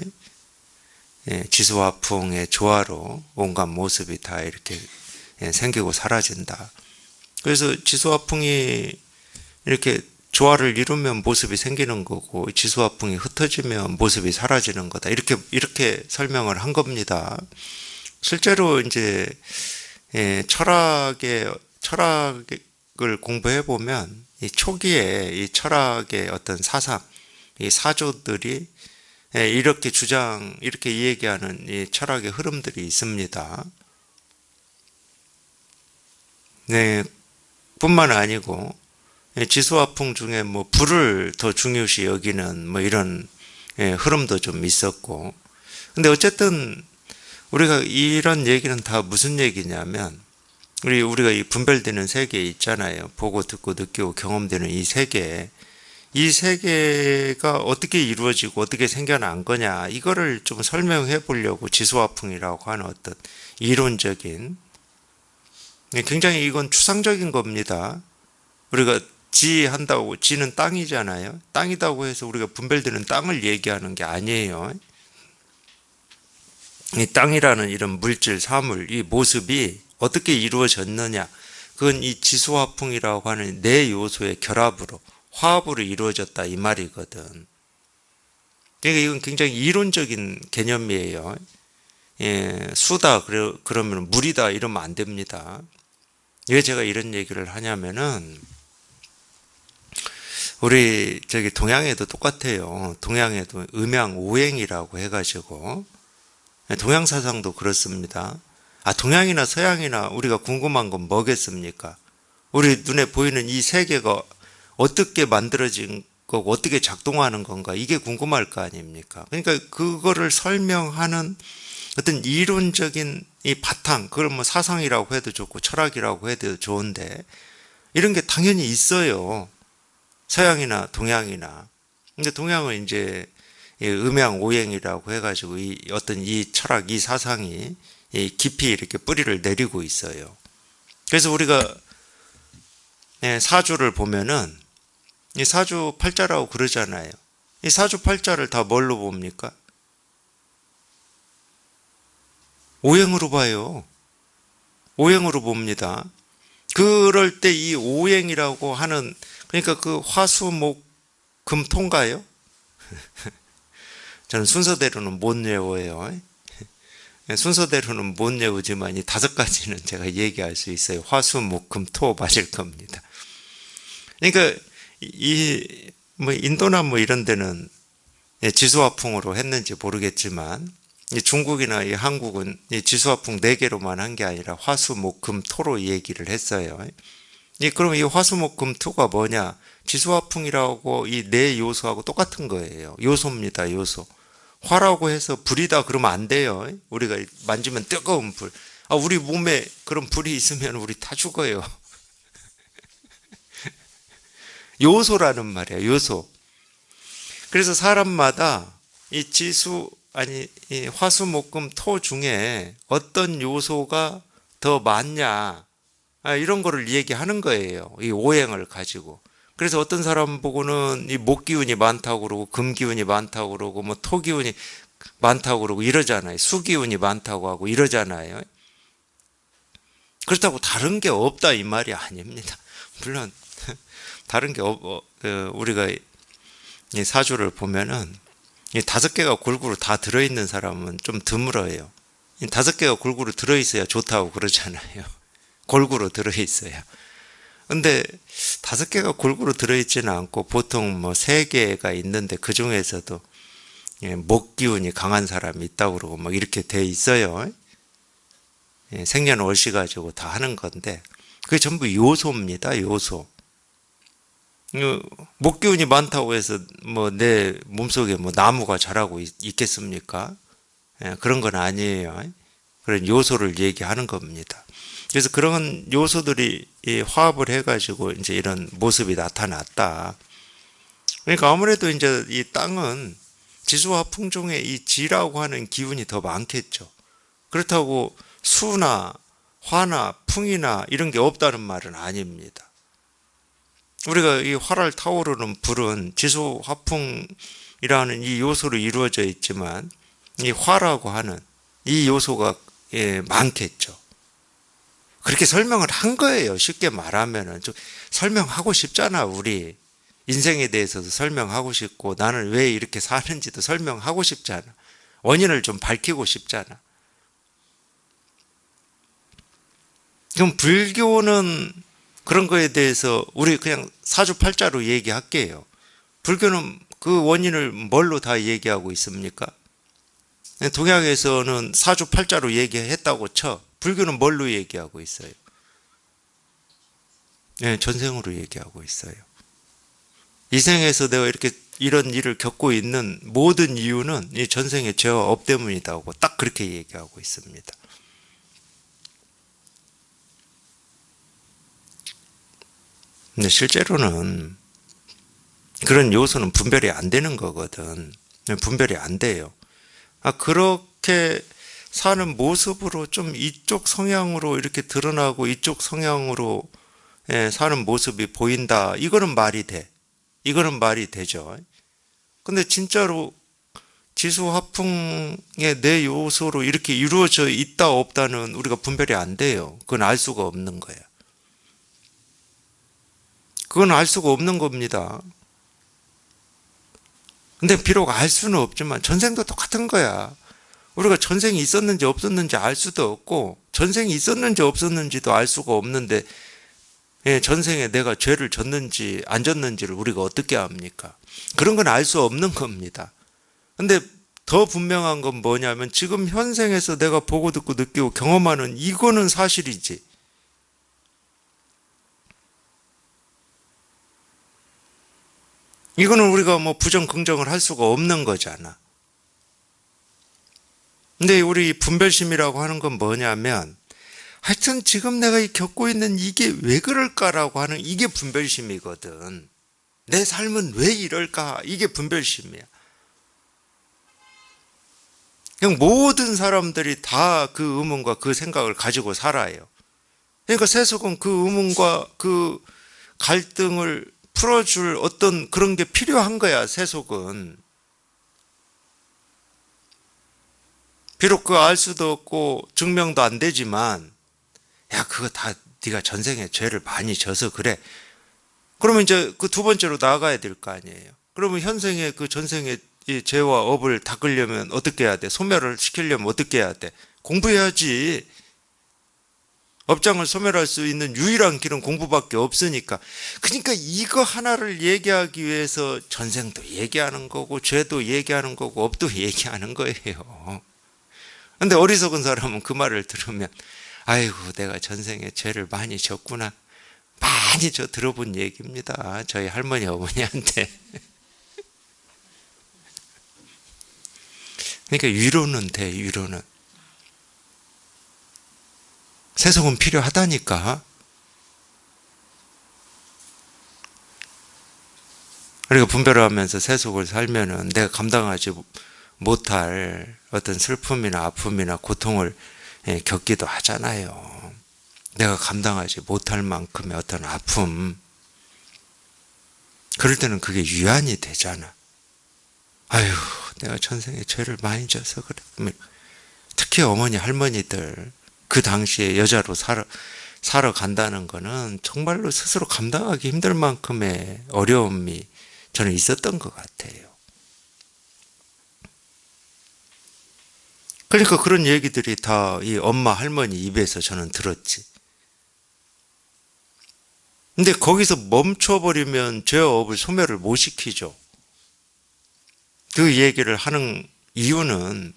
지수화풍의 조화로 온갖 모습이 다 이렇게 생기고 사라진다. 그래서 지수화풍이 이렇게 조화를 이루면 모습이 생기는 거고 지수화풍이 흩어지면 모습이 사라지는 거다. 이렇게 설명을 한 겁니다. 실제로 이제 철학을 공부해 보면 이 초기에 이 철학의 어떤 사상, 이 사조들이 이렇게 얘기하는 이 철학의 흐름들이 있습니다. 뿐만 아니고 지수화풍 중에 뭐 불을 더 중요시 여기는 뭐 이런 흐름도 좀 있었고. 근데 어쨌든 우리가 이런 얘기는 다 무슨 얘기냐면 우리가 이 분별되는 세계 있잖아요. 보고 듣고 느끼고 경험되는 이 세계가 어떻게 이루어지고 어떻게 생겨난 거냐, 이거를 좀 설명해 보려고 지수화풍이라고 하는 어떤 이론적인, 굉장히 이건 추상적인 겁니다. 우리가 지한다고, 지는 땅이잖아요. 땅이라고 해서 우리가 분별되는 땅을 얘기하는 게 아니에요. 이 땅이라는 이런 물질, 사물, 이 모습이 어떻게 이루어졌느냐, 그건 이 지수화풍이라고 하는 네 요소의 결합으로, 화합으로 이루어졌다 이 말이거든. 그러니까 이건 굉장히 이론적인 개념이에요. 수다 그러면 물이다 이러면 안 됩니다. 왜 제가 이런 얘기를 하냐면은 우리 저기 동양에도 똑같아요. 동양에도 음양오행이라고 해가지고 동양 사상도 그렇습니다. 동양이나 서양이나 우리가 궁금한 건 뭐겠습니까? 우리 눈에 보이는 이 세계가 어떻게 만들어진 거고 어떻게 작동하는 건가 이게 궁금할 거 아닙니까? 그러니까 그거를 설명하는 어떤 이론적인 이 바탕, 그걸 뭐 사상이라고 해도 좋고 철학이라고 해도 좋은데 이런 게 당연히 있어요. 서양이나 동양이나. 근데 동양은 이제 음양오행이라고 해가지고 어떤 이 철학, 이 사상이 깊이 이렇게 뿌리를 내리고 있어요. 그래서 우리가 사주를 보면은 이 사주 팔자라고 그러잖아요. 이 사주 팔자를 다 뭘로 봅니까? 오행으로 봐요. 오행으로 봅니다. 그럴 때 이 오행이라고 하는, 그러니까 그 화수목금토인가요? 저는 순서대로는 못 외워요. 순서대로는 못 외우지만 이 5가지는 제가 얘기할 수 있어요. 화수목금토 맞을 겁니다. 그러니까 뭐 인도나 뭐 이런 데는 지수화풍으로 했는지 모르겠지만 중국이나 이 한국은 지수화풍 4개로만 한 게 아니라 화수목금토로 얘기를 했어요. 그럼 이 화수목금토가 뭐냐? 지수화풍이라고 이 4요소하고 똑같은 거예요. 요소입니다. 요소. 화라고 해서 불이다 그러면 안 돼요. 우리가 만지면 뜨거운 불. 우리 몸에 그런 불이 있으면 우리 다 죽어요. 요소라는 말이야. 요소. 그래서 사람마다 이 이 화수목금토 중에 어떤 요소가 더 많냐 이런 거를 얘기하는 거예요. 이 오행을 가지고. 그래서 어떤 사람 보고는 이 목기운이 많다고 그러고 금기운이 많다고 그러고 뭐 토기운이 많다고 그러고 이러잖아요. 수기운이 많다고 하고 이러잖아요. 그렇다고 다른 게 없다 이 말이 아닙니다. 물론 다른 게 우리가 이 사주를 보면은 이 5개가 골고루 다 들어있는 사람은 좀 드물어요. 이 5개가 골고루 들어있어야 좋다고 그러잖아요. 골고루 들어있어야. 근데 5개가 골고루 들어있지는 않고 보통 뭐 3개가 있는데 그 중에서도 목 기운이 강한 사람이 있다고 그러고 막 이렇게 돼 있어요. 생년월시 가지고 다 하는 건데 그게 전부 요소입니다. 요소. 목 기운이 많다고 해서 뭐 내 몸속에 뭐 나무가 자라고 있겠습니까? 그런 건 아니에요. 그런 요소를 얘기하는 겁니다. 그래서 그런 요소들이 화합을 해가지고 이제 이런 모습이 나타났다. 그러니까 아무래도 이제 이 땅은 지수와 풍종의 이 지라고 하는 기운이 더 많겠죠. 그렇다고 수나 화나 풍이나 이런 게 없다는 말은 아닙니다. 우리가 이 활활 타오르는 불은 지수 화풍이라는 이 요소로 이루어져 있지만 이 화라고 하는 이 요소가 많겠죠. 그렇게 설명을 한 거예요. 쉽게 말하면은 좀 설명하고 싶잖아. 우리 인생에 대해서도 설명하고 싶고 나는 왜 이렇게 사는지도 설명하고 싶잖아. 원인을 좀 밝히고 싶잖아. 그럼 불교는 그런 거에 대해서 우리 그냥 사주팔자로 얘기할게요. 불교는 그 원인을 뭘로 다 얘기하고 있습니까? 동양에서는 사주팔자로 얘기했다고 쳐. 불교는 뭘로 얘기하고 있어요? 전생으로 얘기하고 있어요. 이 생에서 내가 이렇게 이런 일을 겪고 있는 모든 이유는 이 전생의 죄와 업 때문이다고 딱 그렇게 얘기하고 있습니다. 근데 실제로는 그런 요소는 분별이 안 되는 거거든. 분별이 안 돼요. 그렇게 사는 모습으로 좀 이쪽 성향으로 이렇게 드러나고 이쪽 성향으로 사는 모습이 보인다. 이거는 말이 돼. 이거는 말이 되죠. 근데 진짜로 지수화풍의 4요소로 이렇게 이루어져 있다 없다는 우리가 분별이 안 돼요. 그건 알 수가 없는 거야. 그건 알 수가 없는 겁니다. 근데 비록 알 수는 없지만 전생도 똑같은 거야. 우리가 전생이 있었는지 없었는지 알 수도 없고 전생이 있었는지 없었는지도 알 수가 없는데 전생에 내가 죄를 졌는지 안 졌는지를 우리가 어떻게 압니까? 그런 건 알 수 없는 겁니다. 근데 더 분명한 건 뭐냐면 지금 현생에서 내가 보고 듣고 느끼고 경험하는 이거는 사실이지. 이거는 우리가 뭐 부정 긍정을 할 수가 없는 거잖아. 근데 우리 분별심이라고 하는 건 뭐냐면 하여튼 지금 내가 겪고 있는 이게 왜 그럴까라고 하는 이게 분별심이거든. 내 삶은 왜 이럴까? 이게 분별심이야. 그냥 모든 사람들이 다 그 의문과 그 생각을 가지고 살아요. 그러니까 세속은 그 의문과 그 갈등을 풀어줄 어떤 그런 게 필요한 거야, 세속은. 비록 그거 알 수도 없고 증명도 안 되지만 야, 그거 다 네가 전생에 죄를 많이 져서 그래. 그러면 이제 그 두 번째로 나아가야 될 거 아니에요. 그러면 현생에 그 전생에 이 죄와 업을 닦으려면 어떻게 해야 돼? 소멸을 시키려면 어떻게 해야 돼? 공부해야지. 업장을 소멸할 수 있는 유일한 길은 공부밖에 없으니까. 그러니까 이거 하나를 얘기하기 위해서 전생도 얘기하는 거고 죄도 얘기하는 거고 업도 얘기하는 거예요. 근데 어리석은 사람은 그 말을 들으면 아이고 내가 전생에 죄를 많이 졌구나. 많이 저 들어본 얘기입니다. 저희 할머니 어머니한테. 그러니까 위로는 돼, 위로는. 세속은 필요하다니까. 그러니까 분별을 하면서 세속을 살면은 내가 감당하지 못할 어떤 슬픔이나 아픔이나 고통을 겪기도 하잖아요. 내가 감당하지 못할 만큼의 어떤 아픔. 그럴 때는 그게 위안이 되잖아. 아유, 내가 전생에 죄를 많이 져서 그래. 특히 어머니, 할머니들 그 당시에 여자로 살아간다는 거는 정말로 스스로 감당하기 힘들 만큼의 어려움이 저는 있었던 것 같아요. 그러니까 그런 얘기들이 다 이 엄마, 할머니 입에서 저는 들었지. 근데 거기서 멈춰버리면 죄와 업을 소멸을 못 시키죠. 그 얘기를 하는 이유는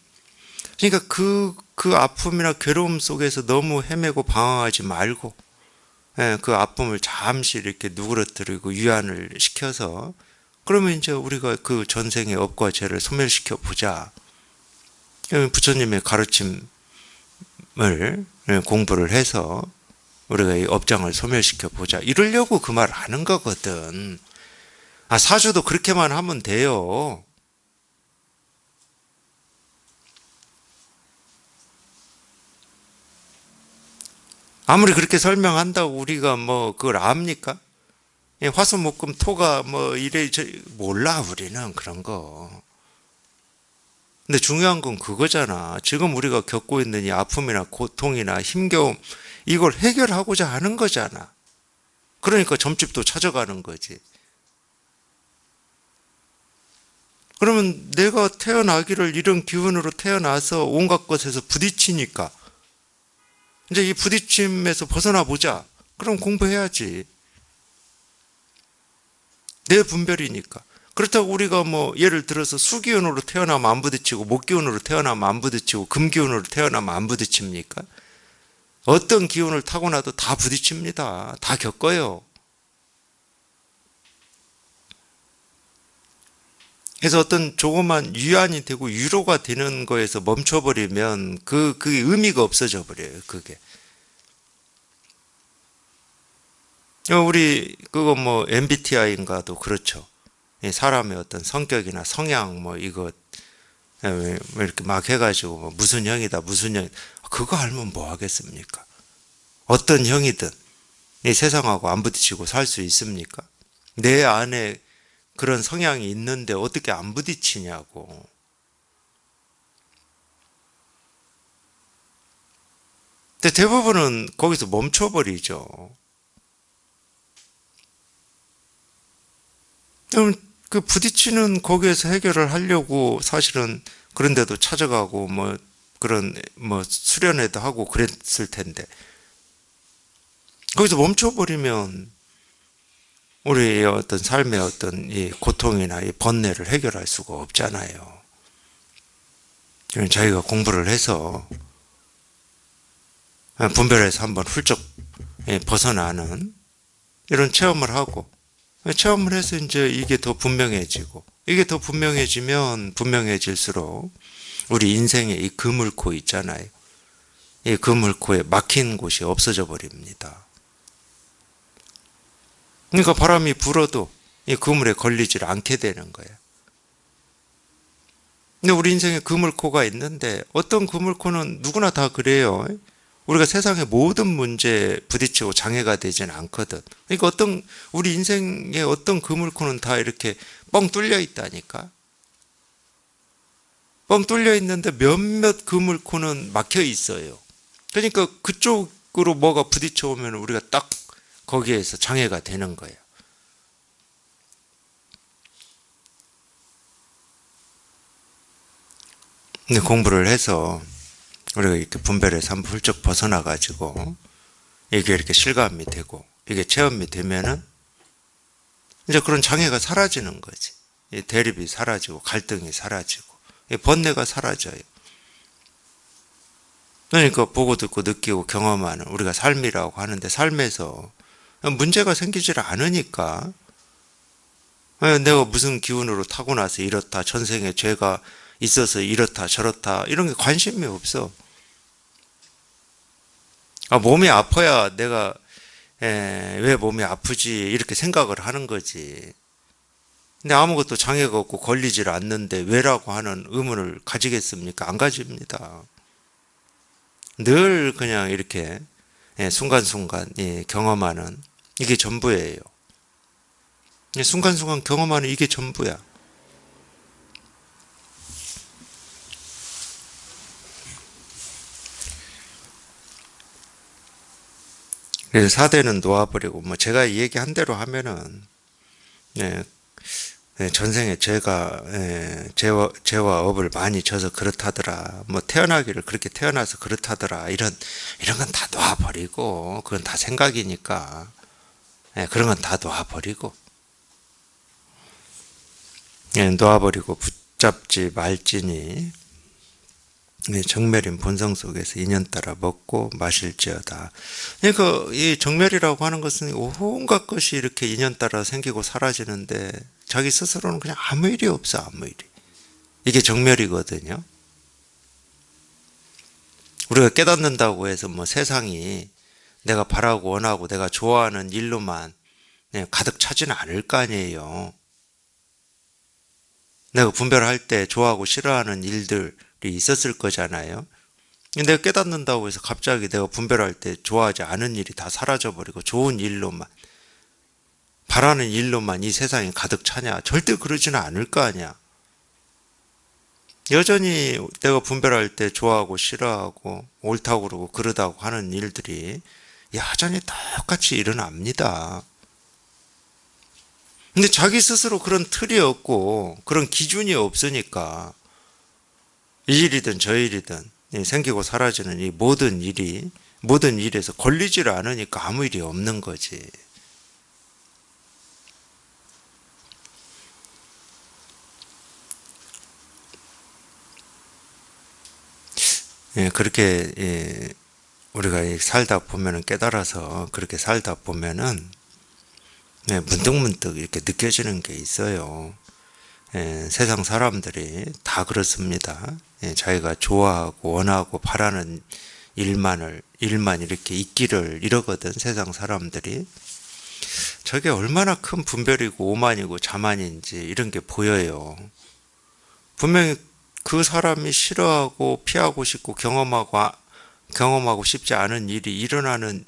그러니까 그 아픔이나 괴로움 속에서 너무 헤매고 방황하지 말고 그 아픔을 잠시 이렇게 누그러뜨리고 위안을 시켜서 그러면 이제 우리가 그 전생의 업과 죄를 소멸시켜 보자. 부처님의 가르침을 공부를 해서 우리가 이 업장을 소멸시켜 보자. 이러려고 그 말을 하는 거거든. 아, 사주도 그렇게만 하면 돼요. 아무리 그렇게 설명한다고 우리가 뭐 그걸 압니까? 화수목금 토가 뭐 이래 몰라 우리는 그런 거. 근데 중요한 건 그거잖아. 지금 우리가 겪고 있는 이 아픔이나 고통이나 힘겨움 이걸 해결하고자 하는 거잖아. 그러니까 점집도 찾아가는 거지. 그러면 내가 태어나기를 이런 기운으로 태어나서 온갖 것에서 부딪히니까 이제 이 부딪힘에서 벗어나 보자. 그럼 공부해야지. 내 분별이니까. 그렇다고 우리가 뭐 예를 들어서 수기운으로 태어나면 안 부딪히고 목기운으로 태어나면 안 부딪히고 금기운으로 태어나면 안 부딪힙니까? 어떤 기운을 타고나도 다 부딪힙니다. 다 겪어요. 그래서 어떤 조그만 위안이 되고 위로가 되는 거에서 멈춰버리면 그게 의미가 없어져 버려요. 그게. 우리 그거 뭐 MBTI인가도 그렇죠. 사람의 어떤 성격이나 성향 뭐 이거 이렇게 막 해가지고 뭐 무슨 형이다 무슨 형 그거 알면 뭐 하겠습니까? 어떤 형이든 이 세상하고 안 부딪히고 살 수 있습니까? 내 안에 그런 성향이 있는데 어떻게 안 부딪히냐고. 근데 대부분은 거기서 멈춰버리죠. 그럼 그 부딪히는 거기에서 해결을 하려고 사실은 그런데도 찾아가고 뭐 그런 뭐 수련회도 하고 그랬을 텐데 거기서 멈춰버리면 우리의 어떤 삶의 어떤 이 고통이나 이 번뇌를 해결할 수가 없잖아요. 자기가 공부를 해서 분별해서 한번 훌쩍 벗어나는 이런 체험을 하고 체험을 해서 이제 이게 더 분명해지고 이게 더 분명해지면 분명해질수록 우리 인생의 이 그물코 있잖아요. 이 그물코에 막힌 곳이 없어져 버립니다. 그러니까 바람이 불어도 이 그물에 걸리질 않게 되는 거예요. 근데 우리 인생에 그물코가 있는데 어떤 그물코는 누구나 다 그래요. 우리가 세상의 모든 문제에 부딪히고 장애가 되지는 않거든. 그러니까 우리 인생의 어떤 그물코는 다 이렇게 뻥 뚫려 있다니까. 뻥 뚫려 있는데 몇몇 그물코는 막혀 있어요. 그러니까 그쪽으로 뭐가 부딪혀 오면 우리가 딱 거기에서 장애가 되는 거예요. 근데 공부를 해서 우리가 이렇게 분별해서 한번 훌쩍 벗어나가지고 이게 이렇게 실감이 되고 이게 체험이 되면은 이제 그런 장애가 사라지는 거지. 이 대립이 사라지고 갈등이 사라지고 이 번뇌가 사라져요. 그러니까 보고 듣고 느끼고 경험하는 우리가 삶이라고 하는데 삶에서 문제가 생기질 않으니까 내가 무슨 기운으로 타고나서 이렇다 전생에 죄가 있어서 이렇다 저렇다 이런 게 관심이 없어. 몸이 아파야 내가 왜 몸이 아프지 이렇게 생각을 하는 거지. 근데 아무것도 장애가 없고 걸리질 않는데 왜라고 하는 의문을 가지겠습니까? 안 가집니다. 늘 그냥 이렇게 순간순간 경험하는 이게 전부예요. 순간순간 경험하는 이게 전부야. 그래서 사대는 놓아버리고 뭐 제가 얘기한 대로 하면은 전생에 죄와 업을 많이 져서 그렇다더라. 뭐 태어나기를 그렇게 태어나서 그렇다더라. 이런 건 다 놔버리고 그건 다 생각이니까 그런 건 다 놔버리고 놓아버리고 붙잡지 말지니 정멸인 본성 속에서 인연 따라 먹고 마실지어다. 그러니까 이 정멸이라고 하는 것은 온갖 것이 이렇게 인연 따라 생기고 사라지는데 자기 스스로는 그냥 아무 일이 없어, 아무 일이. 이게 정멸이거든요. 우리가 깨닫는다고 해서 뭐 세상이 내가 바라고 원하고 내가 좋아하는 일로만 가득 차지는 않을 거 아니에요. 내가 분별할 때 좋아하고 싫어하는 일들이 있었을 거잖아요. 내가 깨닫는다고 해서 갑자기 내가 분별할 때 좋아하지 않은 일이 다 사라져버리고 좋은 일로만 바라는 일로만 이 세상이 가득 차냐? 절대 그러지는 않을 거 아니야. 여전히 내가 분별할 때 좋아하고 싫어하고 옳다고 그러고 그러다고 하는 일들이 여전히 똑같이 일어납니다. 근데 자기 스스로 그런 틀이 없고 그런 기준이 없으니까 이 일이든 저 일이든 생기고 사라지는 이 모든 일에서 걸리지를 않으니까 아무 일이 없는 거지. 그렇게 우리가 살다 보면은 깨달아서 그렇게 살다 보면은 문득문득 이렇게 느껴지는 게 있어요. 세상 사람들이 다 그렇습니다. 자기가 좋아하고 원하고 바라는 일만 이렇게 있기를 이러거든, 세상 사람들이. 저게 얼마나 큰 분별이고 오만이고 자만인지 이런 게 보여요. 분명히 그 사람이 싫어하고 피하고 싶고 경험하고 싶지 않은 일이 일어나는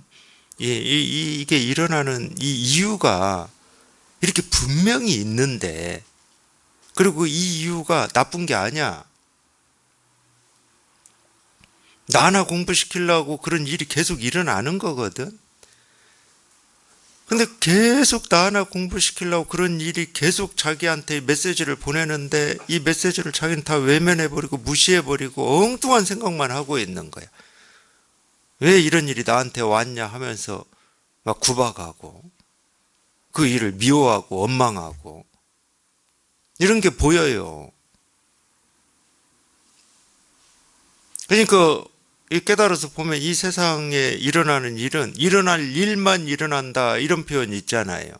이게 일어나는 이 이유가 이렇게 분명히 있는데 그리고 이 이유가 나쁜 게 아니야. 나 하나 공부시키려고 그런 일이 계속 일어나는 거거든. 근데 계속 나 하나 공부시키려고 그런 일이 계속 자기한테 메시지를 보내는데 이 메시지를 자기는 다 외면해버리고 무시해버리고 엉뚱한 생각만 하고 있는 거야. 왜 이런 일이 나한테 왔냐 하면서 막 구박하고 그 일을 미워하고 원망하고 이런 게 보여요. 그러니까 이 깨달아서 보면 이 세상에 일어나는 일은 일어날 일만 일어난다 이런 표현이 있잖아요.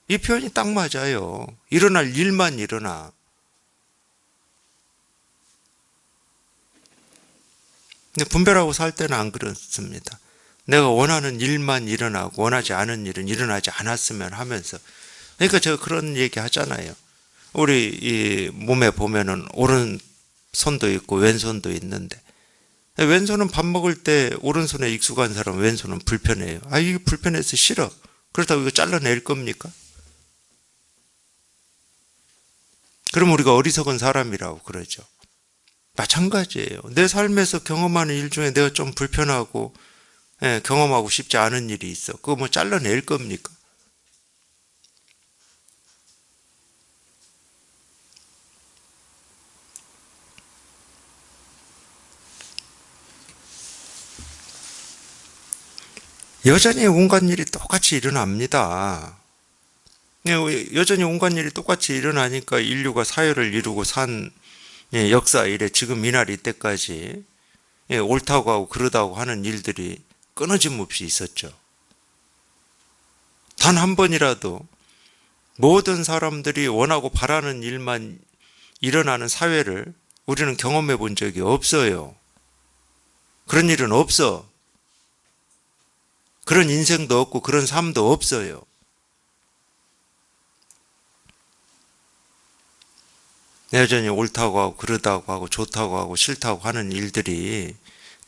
이 표현이 딱 맞아요. 일어날 일만 일어나. 근데 분별하고 살 때는 안 그렇습니다. 내가 원하는 일만 일어나고 원하지 않은 일은 일어나지 않았으면 하면서. 그러니까 제가 그런 얘기 하잖아요. 우리 이 몸에 보면은 오른손도 있고 왼손도 있는데 왼손은 밥 먹을 때 오른손에 익숙한 사람은 왼손은 불편해요. 아, 이게 불편해서 싫어. 그렇다고 이거 잘라낼 겁니까? 그럼 우리가 어리석은 사람이라고 그러죠. 마찬가지예요. 내 삶에서 경험하는 일 중에 내가 좀 불편하고 경험하고 싶지 않은 일이 있어. 그거 뭐 잘라낼 겁니까? 여전히 온갖 일이 똑같이 일어납니다. 여전히 온갖 일이 똑같이 일어나니까 인류가 사회를 이루고 산 역사 이래 지금 이날 이때까지 옳다고 하고 그러다고 하는 일들이 끊어짐 없이 있었죠. 단 한 번이라도 모든 사람들이 원하고 바라는 일만 일어나는 사회를 우리는 경험해 본 적이 없어요. 그런 일은 없어. 그런 인생도 없고 그런 삶도 없어요. 여전히 옳다고 하고 그러다고 하고 좋다고 하고 싫다고 하는 일들이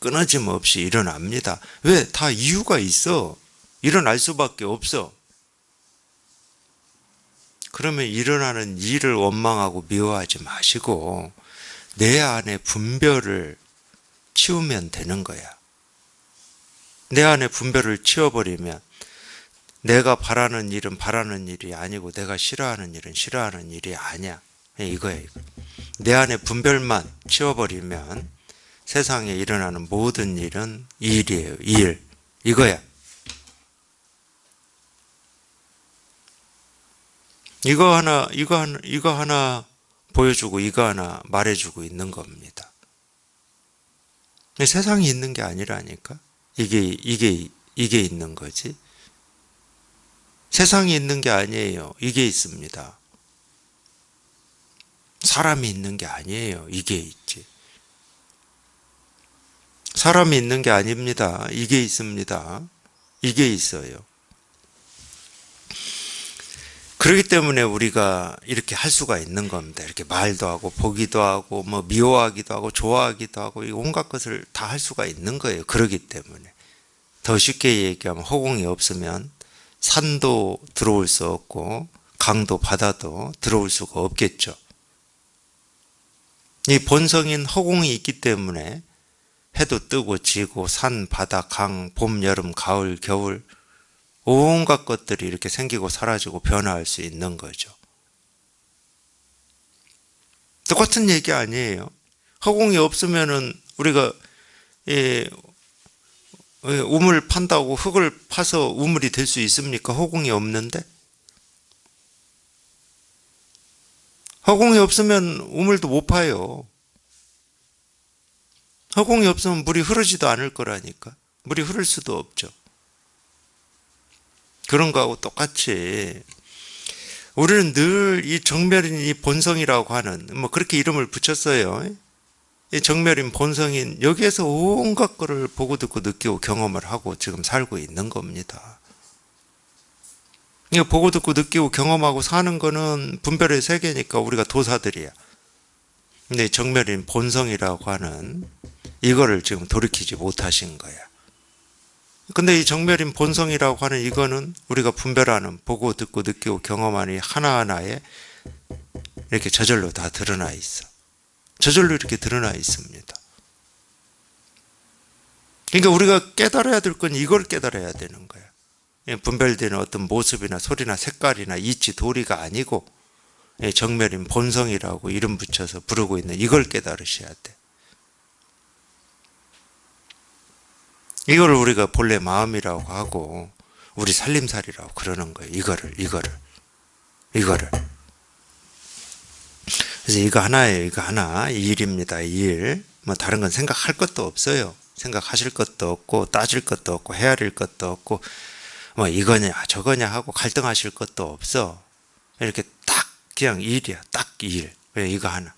끊어짐 없이 일어납니다. 왜? 다 이유가 있어. 일어날 수밖에 없어. 그러면 일어나는 일을 원망하고 미워하지 마시고 내 안에 분별을 치우면 되는 거야. 내 안에 분별을 치워버리면 내가 바라는 일은 바라는 일이 아니고 내가 싫어하는 일은 싫어하는 일이 아니야. 이거야, 이거. 내 안에 분별만 치워버리면 세상에 일어나는 모든 일은 일이에요. 일. 이거야. 이거 하나 보여주고 이거 하나 말해주고 있는 겁니다. 세상이 있는 게 아니라니까. 이게 있는 거지. 세상이 있는 게 아니에요. 이게 있습니다. 사람이 있는 게 아니에요. 이게 있지. 사람이 있는 게 아닙니다. 이게 있습니다. 이게 있어요. 그렇기 때문에 우리가 이렇게 할 수가 있는 겁니다. 이렇게 말도 하고 보기도 하고 뭐 미워하기도 하고 좋아하기도 하고 온갖 것을 다 할 수가 있는 거예요. 그렇기 때문에. 더 쉽게 얘기하면 허공이 없으면 산도 들어올 수 없고 강도 바다도 들어올 수가 없겠죠. 이 본성인 허공이 있기 때문에 해도 뜨고 지고 산, 바다, 강, 봄, 여름, 가을, 겨울 온갖 것들이 이렇게 생기고 사라지고 변화할 수 있는 거죠. 똑같은 얘기 아니에요. 허공이 없으면은 우리가 우물 판다고 흙을 파서 우물이 될 수 있습니까? 허공이 없는데? 허공이 없으면 우물도 못 파요. 허공이 없으면 물이 흐르지도 않을 거라니까. 물이 흐를 수도 없죠. 그런 거하고 똑같이 우리는 늘 이 정멸인 이 본성이라고 하는 뭐 그렇게 이름을 붙였어요. 이 정멸인 본성인 여기에서 온갖 거를 보고 듣고 느끼고 경험을 하고 지금 살고 있는 겁니다. 이거 보고 듣고 느끼고 경험하고 사는 거는 분별의 세계니까 우리가 도사들이야. 근데 정멸인 본성이라고 하는 이거를 지금 돌이키지 못하신 거야. 근데 이 정멸인 본성이라고 하는 이거는 우리가 분별하는 보고 듣고 느끼고 경험하는 하나하나에 이렇게 저절로 다 드러나 있어. 저절로 이렇게 드러나 있습니다. 그러니까 우리가 깨달아야 될 건 이걸 깨달아야 되는 거야. 분별되는 어떤 모습이나 소리나 색깔이나 이치, 도리가 아니고 정멸인 본성이라고 이름 붙여서 부르고 있는 이걸 깨달으셔야 돼. 이걸 우리가 본래 마음이라고 하고 우리 살림살이라고 그러는 거예요. 이거를. 그래서 이거 하나예요. 이거 하나. 이 일입니다. 이 일. 뭐 다른 건 생각할 것도 없어요. 생각하실 것도 없고 따질 것도 없고 헤아릴 것도 없고 뭐 이거냐 저거냐 하고 갈등하실 것도 없어. 이렇게 딱 그냥 일이야. 딱 일. 왜 이거 하나.